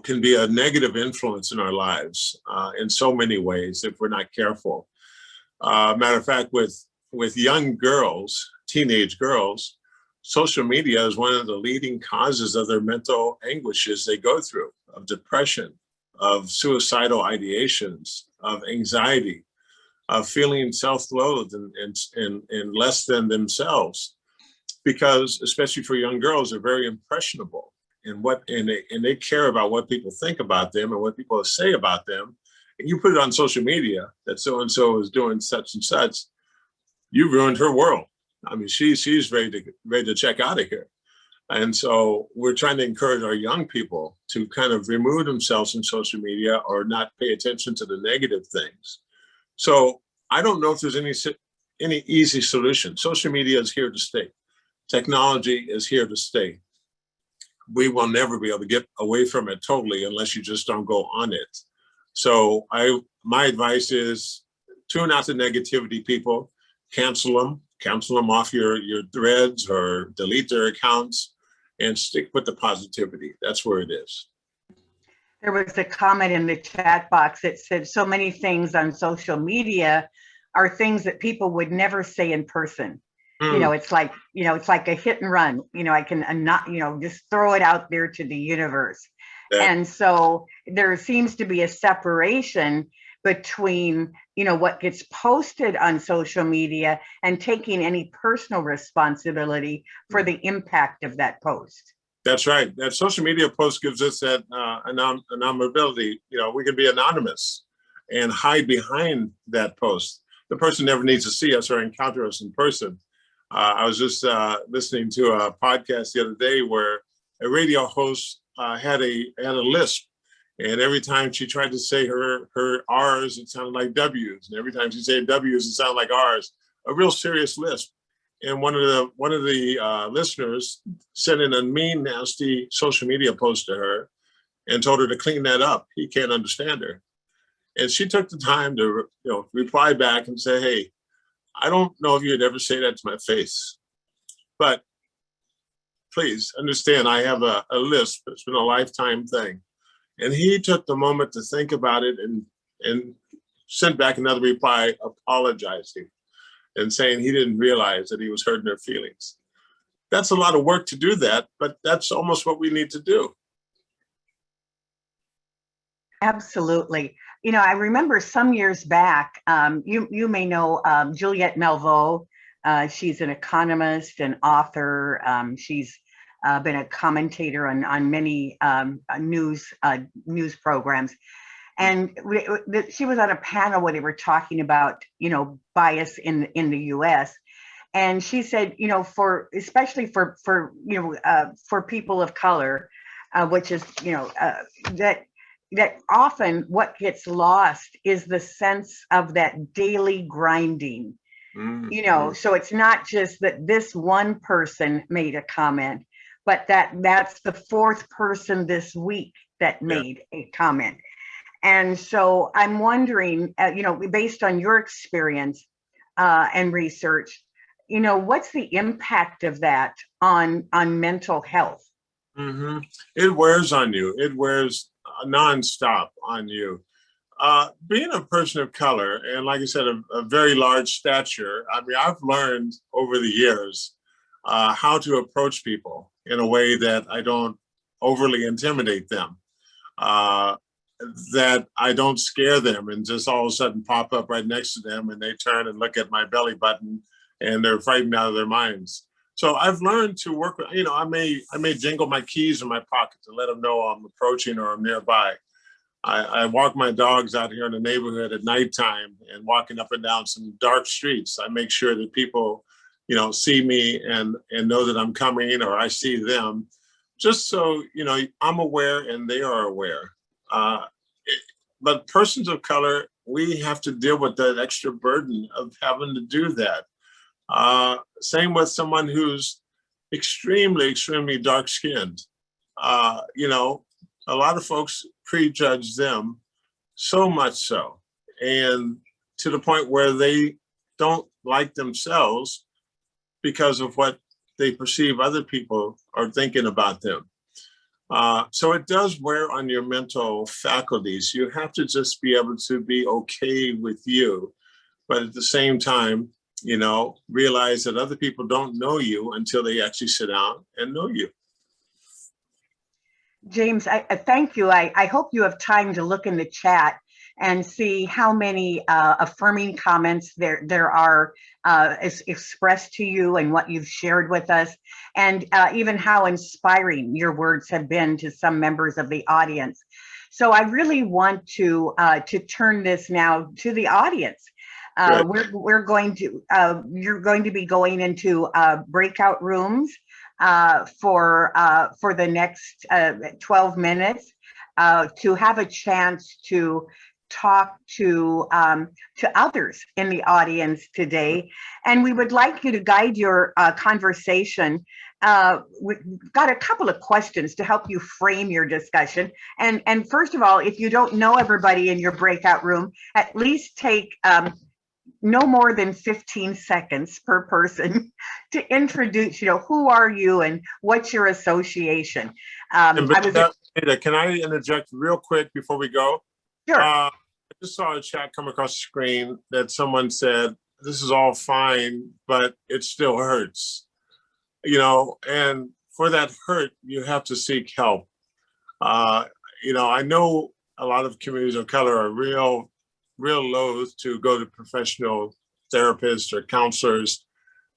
can be a negative influence in our lives in so many ways if we're not careful. Matter of fact, with young girls, teenage girls, social media is one of the leading causes of their mental anguishes they go through, of depression, of suicidal ideations, of anxiety, of feeling self-loathed and less than themselves. Because especially for young girls, they're very impressionable and they care about what people think about them and what people say about them. And you put it on social media that so-and-so is doing such and such, you ruined her world. I mean, she's ready to check out of here. And so we're trying to encourage our young people to kind of remove themselves from social media or not pay attention to the negative things. So I don't know if there's any easy solution. Social media is here to stay. Technology is here to stay. We will never be able to get away from it totally unless you just don't go on it. So my advice is tune out the negativity, people. Cancel them off your threads or delete their accounts and stick with the positivity. That's where it is. There was a comment in the chat box that said so many things on social media are things that people would never say in person. You know, it's like a hit and run. I can not, just throw it out there to the universe. And so there seems to be a separation between, what gets posted on social media and taking any personal responsibility for the impact of that post. That's right. That social media post gives us that anonymity. We can be anonymous and hide behind that post. The person never needs to see us or encounter us in person. I was just listening to a podcast the other day where a radio host had a lisp, and every time she tried to say her R's, it sounded like W's, and every time she said W's, it sounded like R's. A real serious lisp. And one of the listeners sent in a mean, nasty social media post to her and told her to clean that up. He can't understand her, and she took the time to reply back and say, "Hey, I don't know if you'd ever say that to my face, but please understand I have a lisp. It's been a lifetime thing." And he took the moment to think about it and sent back another reply apologizing and saying he didn't realize that he was hurting her feelings. That's a lot of work to do that, but that's almost what we need to do. Absolutely. I remember some years back, you may know Juliette Melveau. She's an economist and author. She's been a commentator on many news programs. And she was on a panel where they were talking about, bias in the U.S. And she said, especially for people of color, which is, that often what gets lost is the sense of that daily grinding. So it's not just that this one person made a comment, but that's the fourth person this week that made a comment. And so I'm wondering, based on your experience and research, what's the impact of that on mental health? Mm-hmm. It wears on you. It wears nonstop on you. Being a person of color, and like I said, a very large stature, I've learned over the years how to approach people in a way that I don't overly intimidate them, that I don't scare them and just all of a sudden pop up right next to them and they turn and look at my belly button and they're frightened out of their minds. So I've learned to work with, I may jingle my keys in my pocket to let them know I'm approaching or I'm nearby. I walk my dogs out here in the neighborhood at nighttime and walking up and down some dark streets. I make sure that people, see me and know that I'm coming or I see them, just so, I'm aware and they are aware. But persons of color, we have to deal with that extra burden of having to do that. Same with someone who's extremely, extremely dark-skinned. A lot of folks prejudge them so much so, and to the point where they don't like themselves because of what they perceive other people are thinking about them. So it does wear on your mental faculties. You have to just be able to be okay with you, but at the same time, realize that other people don't know you until they actually sit down and know you. James, I thank you. I hope you have time to look in the chat and see how many affirming comments there are expressed to you and what you've shared with us, and even how inspiring your words have been to some members of the audience. So I really want to turn this now to the audience. You're going to be going into breakout rooms for the next 12 minutes to have a chance to talk to others in the audience today, and we would like you to guide your conversation. We've got a couple of questions to help you frame your discussion. And first of all, if you don't know everybody in your breakout room, at least take no more than 15 seconds per person to introduce, who are you and what's your association? Benita, can I interject real quick before we go? Sure. I just saw a chat come across the screen that someone said, this is all fine, but it still hurts. And for that hurt, you have to seek help. I know a lot of communities of color are real loath to go to professional therapists or counselors,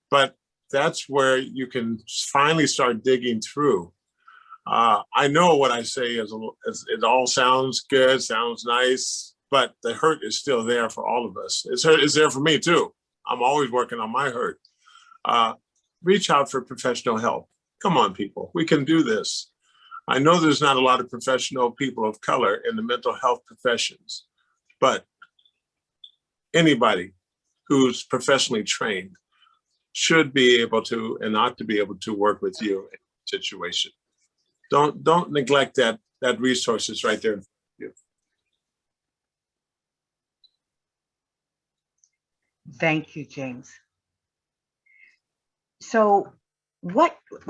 but that's where you can finally start digging through. I know what I say is it all sounds good, sounds nice, but the hurt is still there for all of us. It's there for me too. I'm always working on my hurt. Reach out for professional help. Come on, people, we can do this. I know there's not a lot of professional people of color in the mental health professions, but anybody who's professionally trained should be able to and ought to be able to work with you in a situation. Don't neglect that resource is right there for you. Thank you, James. So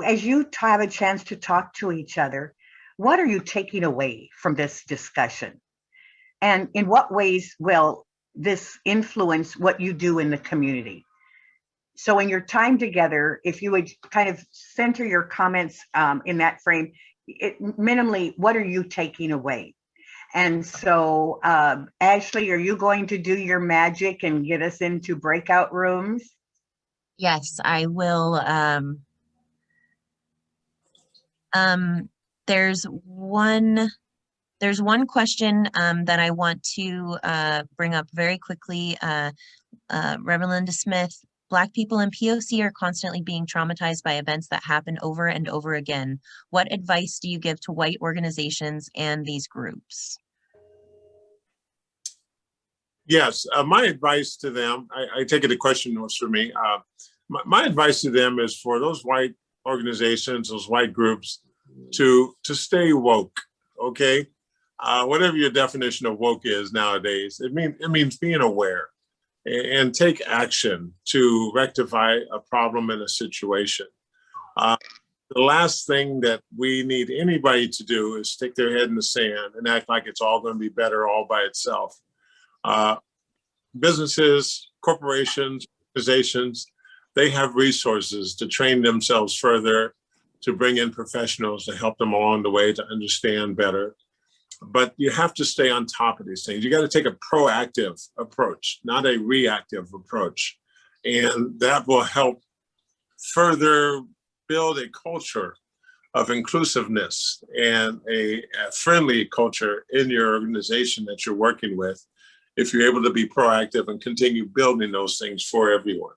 as you have a chance to talk to each other, what are you taking away from this discussion? And in what ways will this influence what you do in the community? So in your time together, if you would kind of center your comments in that frame, minimally, what are you taking away? And so, Ashley, are you going to do your magic and get us into breakout rooms? Yes, I will. There's one question that I want to bring up very quickly. Reverend Linda Smith, Black people in POC are constantly being traumatized by events that happen over and over again. What advice do you give to white organizations and these groups? Yes, my advice to them, I take it the question was for me. My advice to them is for those white organizations, those white groups, to stay woke, okay? Whatever your definition of woke is nowadays, it means being aware and take action to rectify a problem in a situation. The last thing that we need anybody to do is stick their head in the sand and act like it's all going to be better all by itself. Businesses, corporations, organizations, they have resources to train themselves further, to bring in professionals to help them along the way to understand better. But you have to stay on top of these things. You got to take a proactive approach, not a reactive approach. And that will help further build a culture of inclusiveness and a friendly culture in your organization that you're working with, if you're able to be proactive and continue building those things for everyone.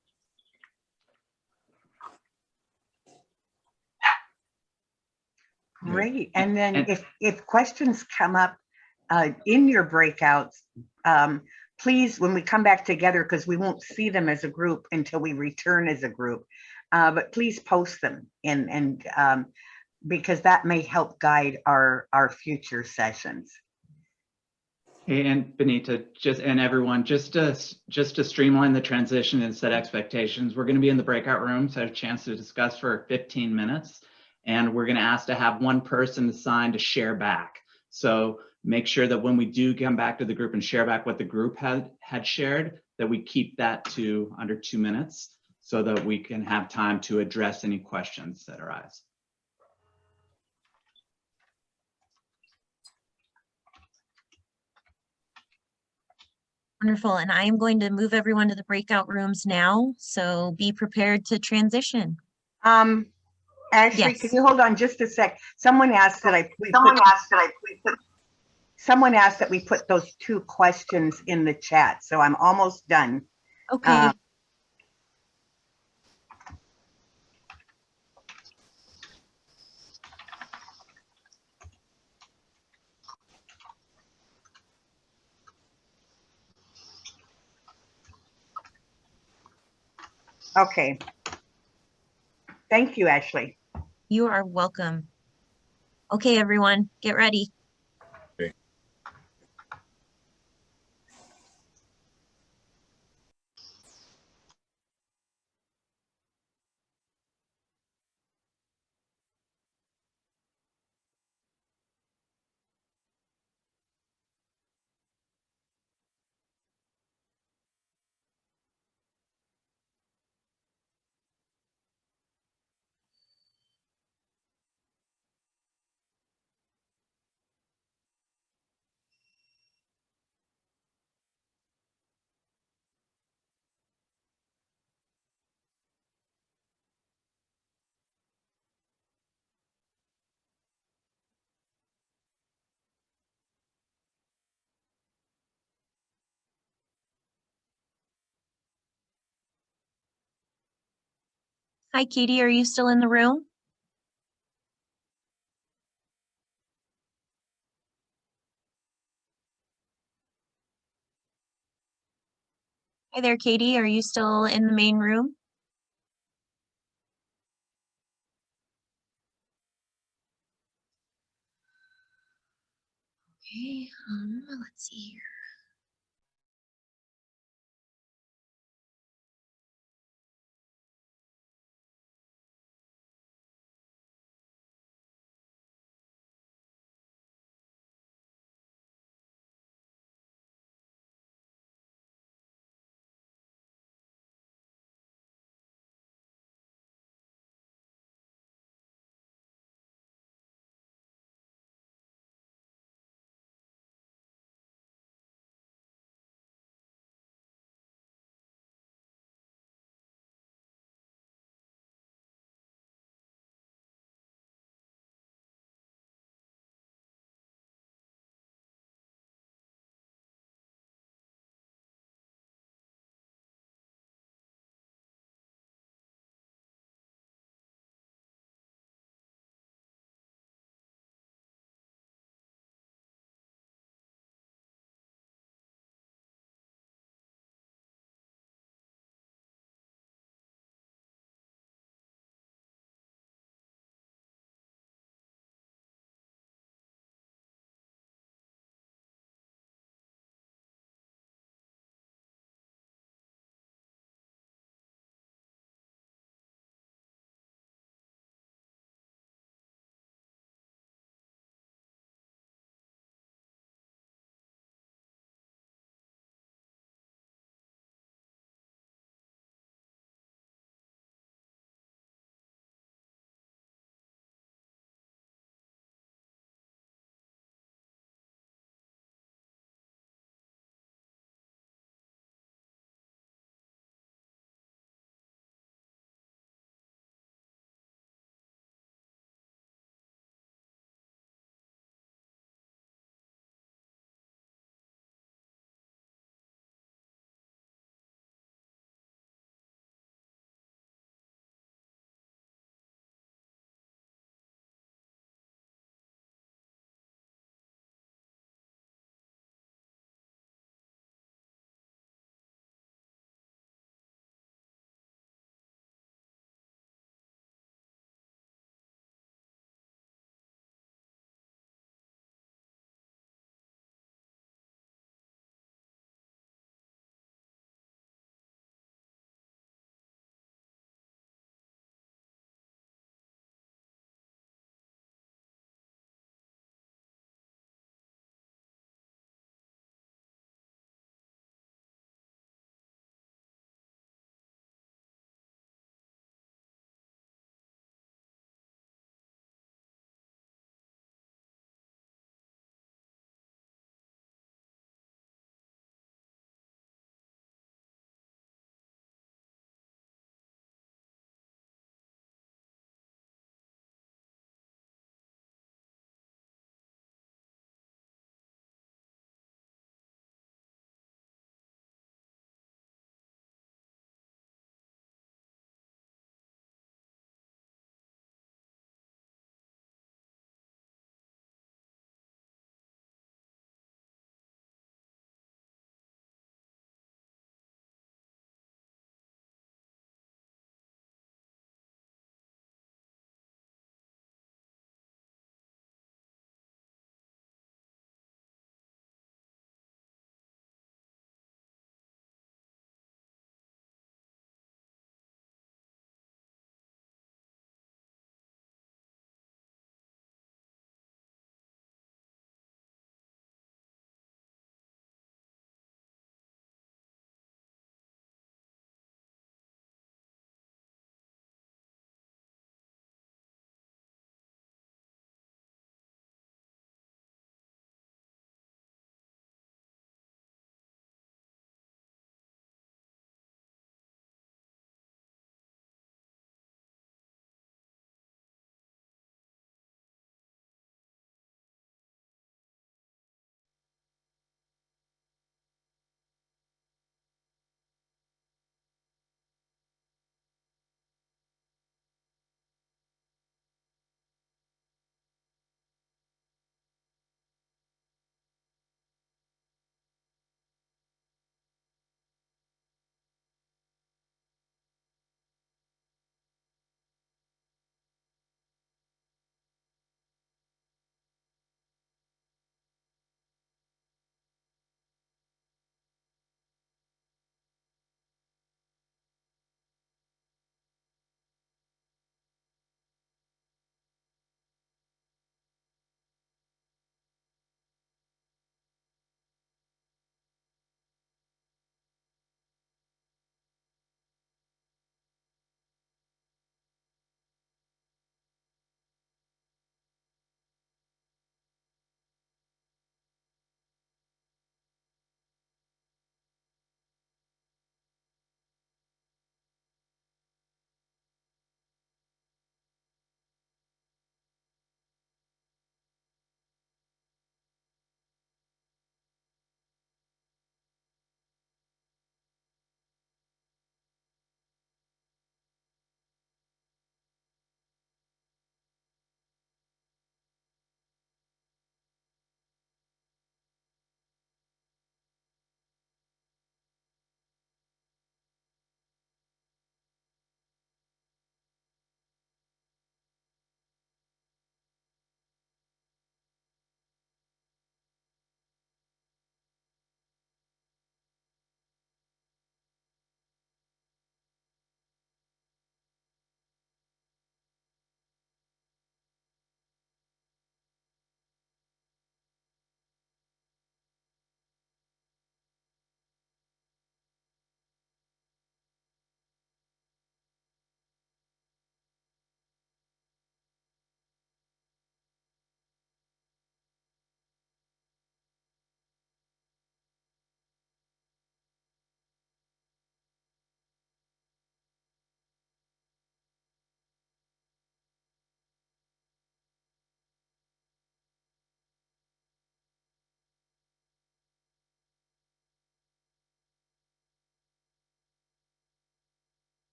Great. And then if questions come up in your breakouts, please, when we come back together, because we won't see them as a group until we return as a group, but please post them and because that may help guide our future sessions. And Benita, and everyone, just to streamline the transition and set expectations, we're going to be in the breakout rooms, have a chance to discuss for 15 minutes, and we're going to ask to have one person assigned to share back. So make sure that when we do come back to the group and share back what the group had shared, that we keep that to under 2 minutes so that we can have time to address any questions that arise. Wonderful. And I am going to move everyone to the breakout rooms now. So be prepared to transition. Ashley, Yes. Can you hold on just a sec? Someone asked that we put those 2 questions in the chat. So I'm almost done. Okay. Okay. Thank you, Ashley. You are welcome. Okay, everyone, get ready. Okay. Hi, Katie, are you still in the room? Hi there, Katie, are you still in the main room? Okay, let's see here.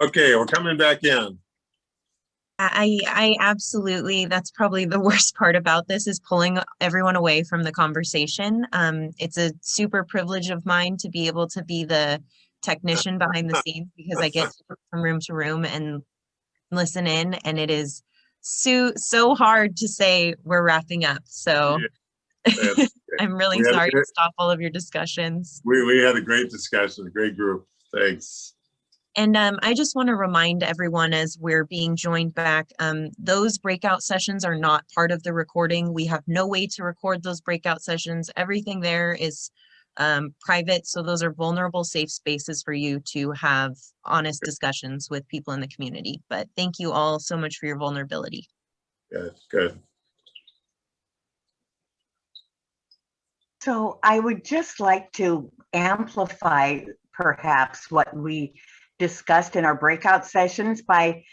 Okay, we're coming back in. I absolutely, that's probably the worst part about this, is pulling everyone away from the conversation. It's a super privilege of mine to be able to be the technician behind the scenes, because I get to go from room to room and listen in, and it is so hard to say we're wrapping up. So Yeah, I'm really We had a sorry to great- stop all of your discussions. we had a great discussion, a great group. Thanks. And I just want to remind everyone, as we're being joined back, those breakout sessions are not part of the recording. We have no way to record those breakout sessions. Everything there is private. So those are vulnerable, safe spaces for you to have honest discussions with people in the community. But thank you all so much for your vulnerability. Good, good. So I would just like to amplify perhaps what we discussed in our breakout sessions by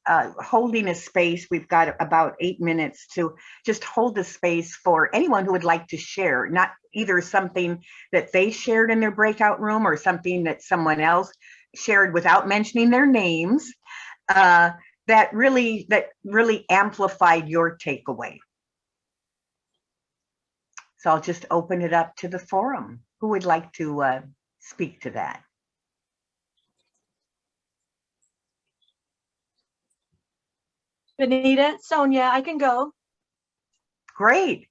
holding a space. We've got about 8 minutes to just hold the space for anyone who would like to share, not either something that they shared in their breakout room or something that someone else shared without mentioning their names, that really amplified your takeaway. So I'll just open it up to the forum. Who would like to speak to that? Benita, Sonia, I can go. Great.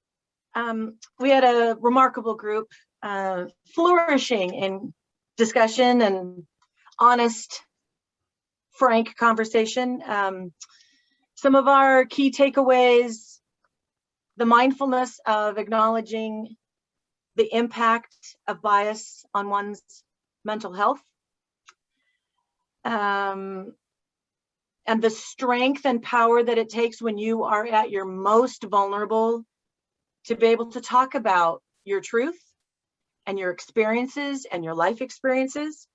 We had a remarkable group, flourishing in discussion and honest, frank conversation. Some of our key takeaways: the mindfulness of acknowledging the impact of bias on one's mental health, and the strength and power that it takes when you are at your most vulnerable to be able to talk about your truth and your experiences and your life experiences.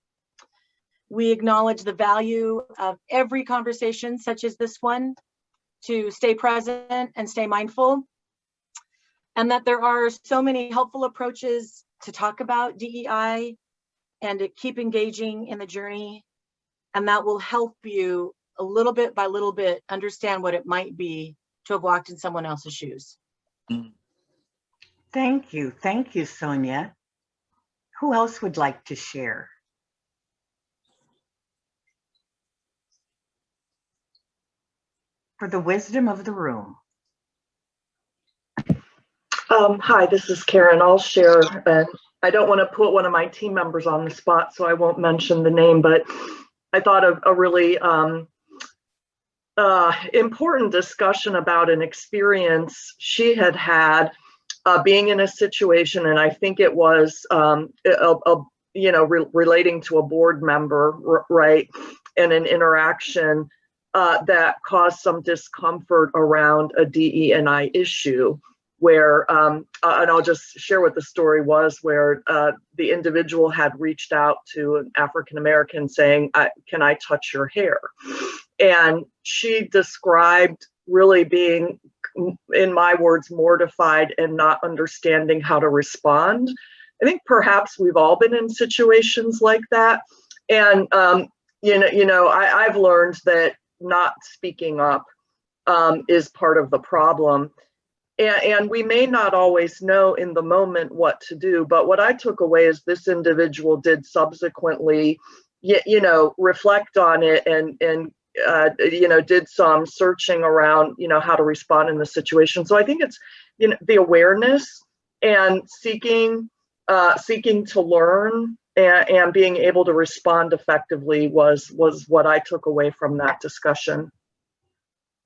We acknowledge the value of every conversation such as this one, to stay present and stay mindful, and that there are so many helpful approaches to talk about DEI and to keep engaging in the journey, and that will help you a little bit by little bit understand what it might be to have walked in someone else's shoes. Thank you. Thank you, Sonia. Who else would like to share? For the wisdom of the room. Hi, this is Karen. I'll share, and I don't want to put one of my team members on the spot, so I won't mention the name, but I thought of a really important discussion about an experience she had had being in a situation, and I think it was relating to a board member, right, and an interaction that caused some discomfort around a DE&I issue, where, and I'll just share what the story was, where the individual had reached out to an African-American saying, can I touch your hair? And she described really being, in my words, mortified and not understanding how to respond. I think perhaps we've all been in situations like that. And, I've learned that not speaking up is part of the problem. And we may not always know in the moment what to do, but what I took away is this individual did subsequently, reflect on it and did some searching around, how to respond in the situation. So I think it's, the awareness and seeking to learn and being able to respond effectively was what I took away from that discussion.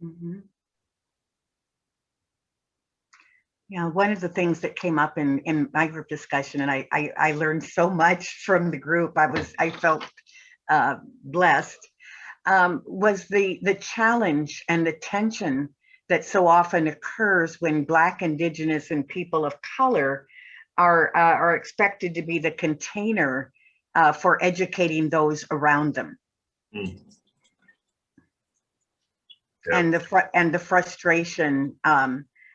Mm-hmm. Yeah, one of the things that came up in my group discussion, and I learned so much from the group, I felt blessed, was the challenge and the tension that so often occurs when Black, Indigenous, and people of color are expected to be the container for educating those around them. Mm. Yeah. And the frustration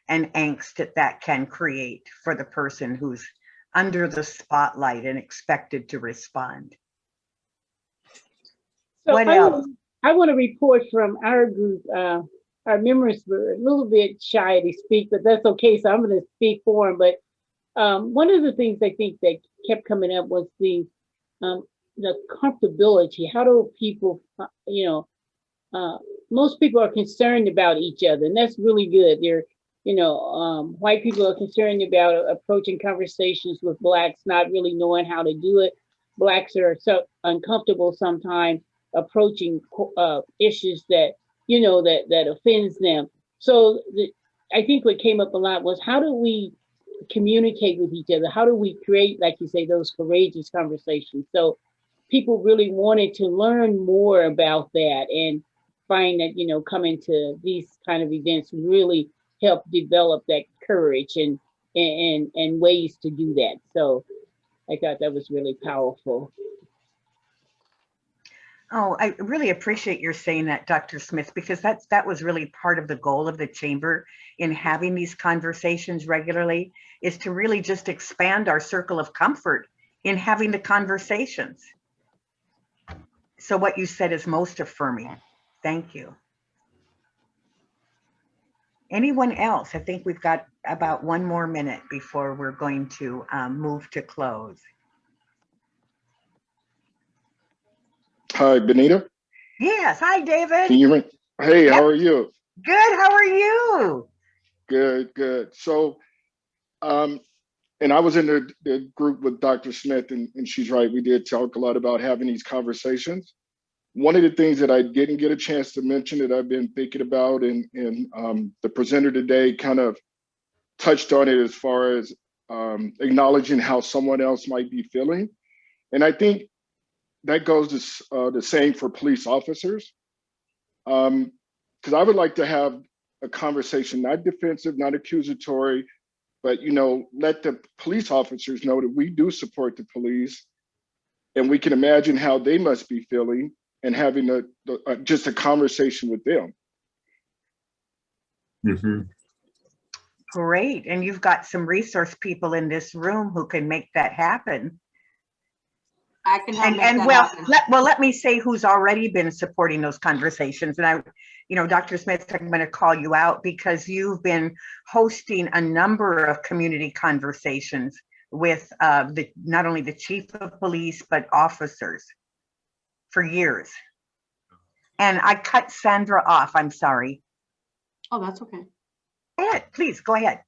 and angst that can create for the person who's under the spotlight and expected to respond. So What I else? I want to report from our group. Our members were a little bit shy to speak, but that's okay. So I'm going to speak for them. But one of the things I think that kept coming up was the comfortability. How do people, most people are concerned about each other, and that's really good. They're, white people are concerned about approaching conversations with Blacks, not really knowing how to do it. Blacks are so uncomfortable sometimes approaching issues that, that offends them. So I think what came up a lot was, how do we communicate with each other? How do we create, like you say, those courageous conversations? So people really wanted to learn more about that, and find that, coming to these kind of events really help develop that courage and ways to do that. So I thought that was really powerful. Oh, I really appreciate your saying that, Dr. Smith, because that was really part of the goal of the chamber in having these conversations regularly, is to really just expand our circle of comfort in having the conversations. So what you said is most affirming. Thank you. Anyone else? I think we've got about 1 more minute before we're going to move to close. Hi, Benita. Yes. Hi, David. Can you hear me? Hey, Yep. how are you? Good. How are you? Good, good. So, and I was in the group with Dr. Smith, and she's right. We did talk a lot about having these conversations. One of the things that I didn't get a chance to mention that I've been thinking about, and the presenter today kind of touched on it, as far as acknowledging how someone else might be feeling. And I think that goes to the same for police officers. Because I would like to have a conversation, not defensive, not accusatory, but let the police officers know that we do support the police, and we can imagine how they must be feeling, and having just a conversation with them. Mm-hmm. Great. And you've got some resource people in this room who can make that happen. I can help make And that well, happen. let me say who's already been supporting those conversations. And Dr. Smith, I'm going to call you out, because you've been hosting a number of community conversations with not only the chief of police, but officers for years. And I cut Sandra off. I'm sorry. Oh, that's okay. Go ahead, please go ahead.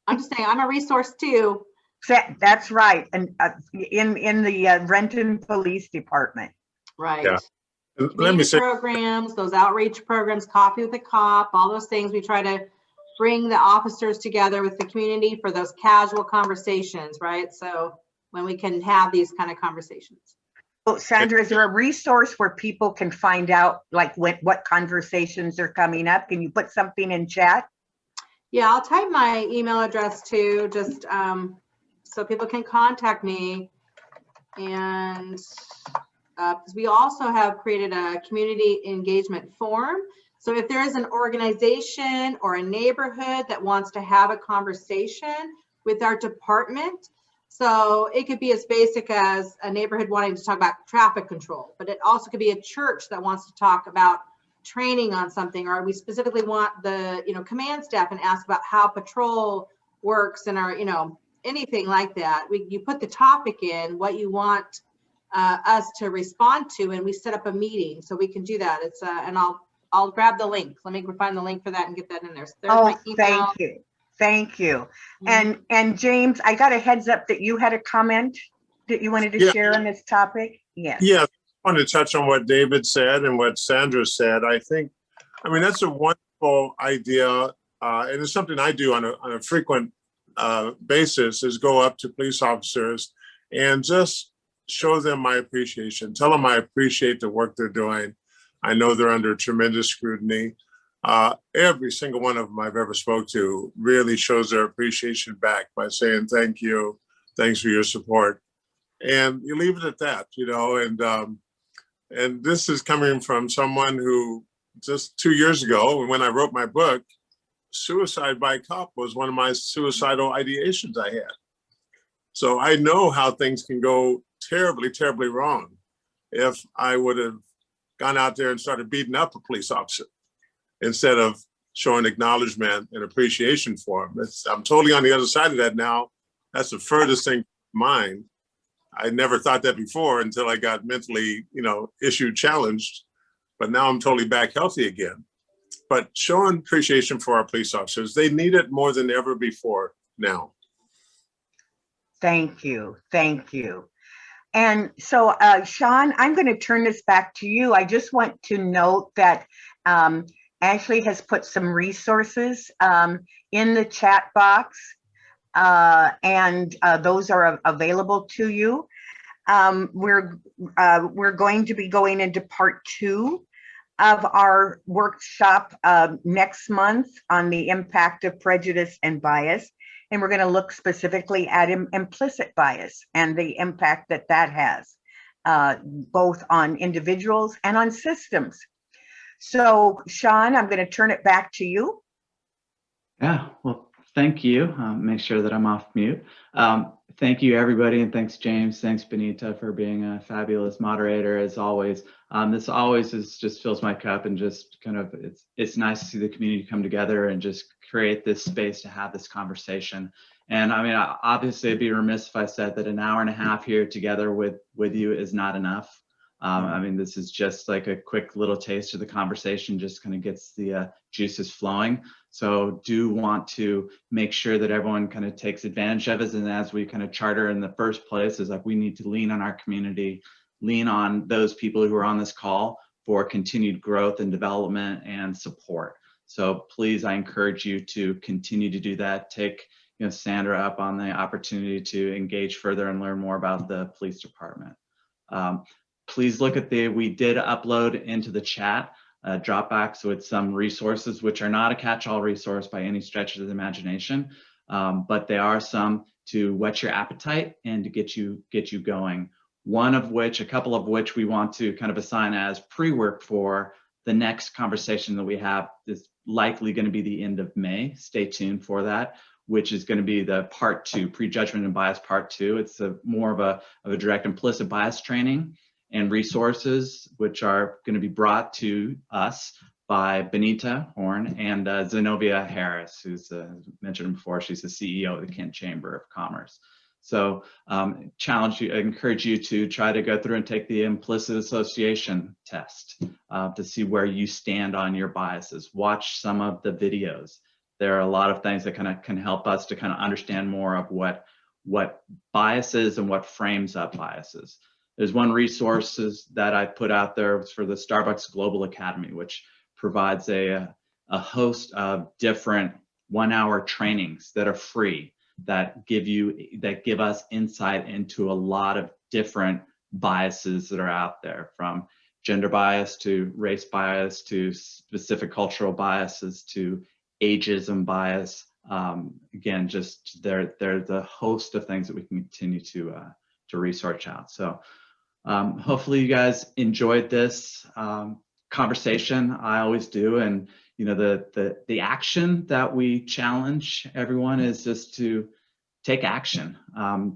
I'm just saying, I'm a resource too. That's right. And in the Renton Police Department. Right. Yeah. Let me Community say, programs, those outreach programs, Coffee with a Cop, all those things. We try to bring the officers together with the community for those casual conversations, right? So when we can have these kind of conversations. Oh, Sandra, is there a resource where people can find out like what conversations are coming up? Can you put something in chat? Yeah, I'll type my email address too, just so people can contact me. And because we also have created a community engagement form. So if there is an organization or a neighborhood that wants to have a conversation with our department, so it could be as basic as a neighborhood wanting to talk about traffic control, but it also could be a church that wants to talk about training on something, or we specifically want the command staff and ask about how patrol works, and our anything like that. You put the topic in, what you want us to respond to, and we set up a meeting so we can do that. It's and I'll grab the link. Let me find the link for that and get that in there. So there's my email. Thank you. And James, I got a heads up that you had a comment that you wanted to share on this topic. Yes. yeah, I want to touch on what David said and what Sandra said. I mean, that's a wonderful idea, and it's something I do on a frequent basis, is go up to police officers and just show them my appreciation. Tell them I appreciate the work they're doing. I know they're under tremendous scrutiny. Every single one of them I've ever spoke to really shows their appreciation back by saying, thank you, thanks for your support. And you leave it at that, and this is coming from someone who just 2 years ago, when I wrote my book, suicide by cop was one of my suicidal ideations I had. So I know how things can go terribly, terribly wrong if I would have gone out there and started beating up a police officer instead of showing acknowledgement and appreciation for him. I'm totally on the other side of that now. That's the furthest thing from mine. I never thought that before until I got mentally, issue challenged, but now I'm totally back healthy again. But showing appreciation for our police officers, they need it more than ever before now. Thank you. Thank you. And so, Sean, I'm going to turn this back to you. I just want to note that Ashley has put some resources in the chat box, and those are available to you. We're going to be going into part 2 of our workshop next month on the impact of prejudice and bias. And we're going to look specifically at implicit bias and the impact that that has, both on individuals and on systems. So, Sean, I'm going to turn it back to you. Yeah, well, thank you. Make sure that I'm off mute. Thank you, everybody, and thanks, James. Thanks, Benita, for being a fabulous moderator, as always. This always just fills my cup, and just kind of, it's nice to see the community come together and just create this space to have this conversation. And I mean, obviously, I'd be remiss if I said that an hour and a half here together with you is not enough. I mean, this is just like a quick little taste of the conversation, just kind of gets the juices flowing. So do want to make sure that everyone kind of takes advantage of it. And as we kind of charter in the first place, is like we need to lean on our community, lean on those people who are on this call for continued growth and development and support. So please, I encourage you to continue to do that. Take Sandra up on the opportunity to engage further and learn more about the police department. Please look at we did upload into the chat Dropbox with some resources, which are not a catch-all resource by any stretch of the imagination, but they are some to whet your appetite and to get you going. A couple of which we want to kind of assign as pre-work for the next conversation that we have is likely going to be the end of May. Stay tuned for that, which is going to be the part 2, prejudgment and bias part 2. It's more of a direct implicit bias training and resources, which are going to be brought to us by Benita Horn and Zenobia Harris, who's mentioned before. She's the CEO of the Kent Chamber of Commerce. So encourage you to try to go through and take the implicit association test to see where you stand on your biases. Watch some of the videos. There are a lot of things that can help us to kind of understand more of what bias is and what frames up biases. There's one resource that I put out there for the Starbucks Global Academy, which provides a host of different 1-hour trainings that are free, that give us insight into a lot of different biases that are out there, from gender bias to race bias to specific cultural biases to ageism bias. Again, just they're the host of things that we can continue to research out. So hopefully you guys enjoyed this conversation. I always do, and the action that we challenge everyone is just to take action,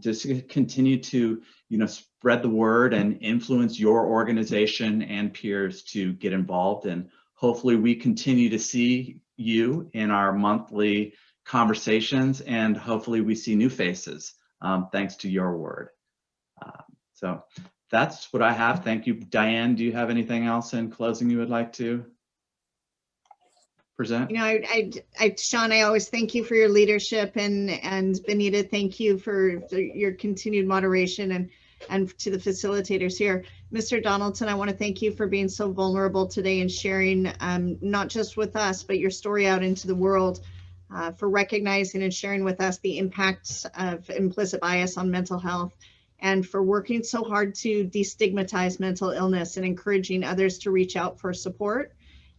just to continue to spread the word and influence your organization and peers to get involved. And hopefully we continue to see you in our monthly conversations, and hopefully we see new faces thanks to your word. So that's what I have. Thank you. Diane, do you have anything else in closing you would like to present? Sean, I always thank you for your leadership, and Benita, thank you for your continued moderation, and to the facilitators here. Mr. Donaldson, I want to thank you for being so vulnerable today and sharing not just with us, but your story out into the world, for recognizing and sharing with us the impacts of implicit bias on mental health, and for working so hard to destigmatize mental illness and encouraging others to reach out for support,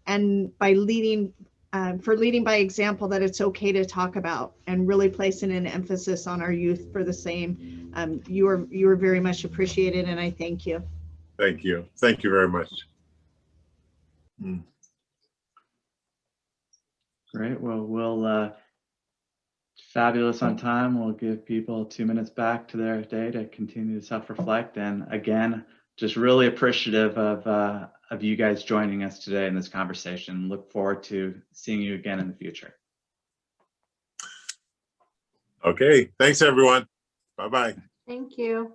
and by leading by example that it's okay to talk about, and really placing an emphasis on our youth for the same. You are very much appreciated, and I thank you. Thank you. Thank you very much. Great. Well, we'll fabulous on time. We'll give people 2 minutes back to their day to continue to self-reflect. And again, just really appreciative of you guys joining us today in this conversation. Look forward to seeing you again in the future. Okay, thanks everyone. Bye-bye. Thank you.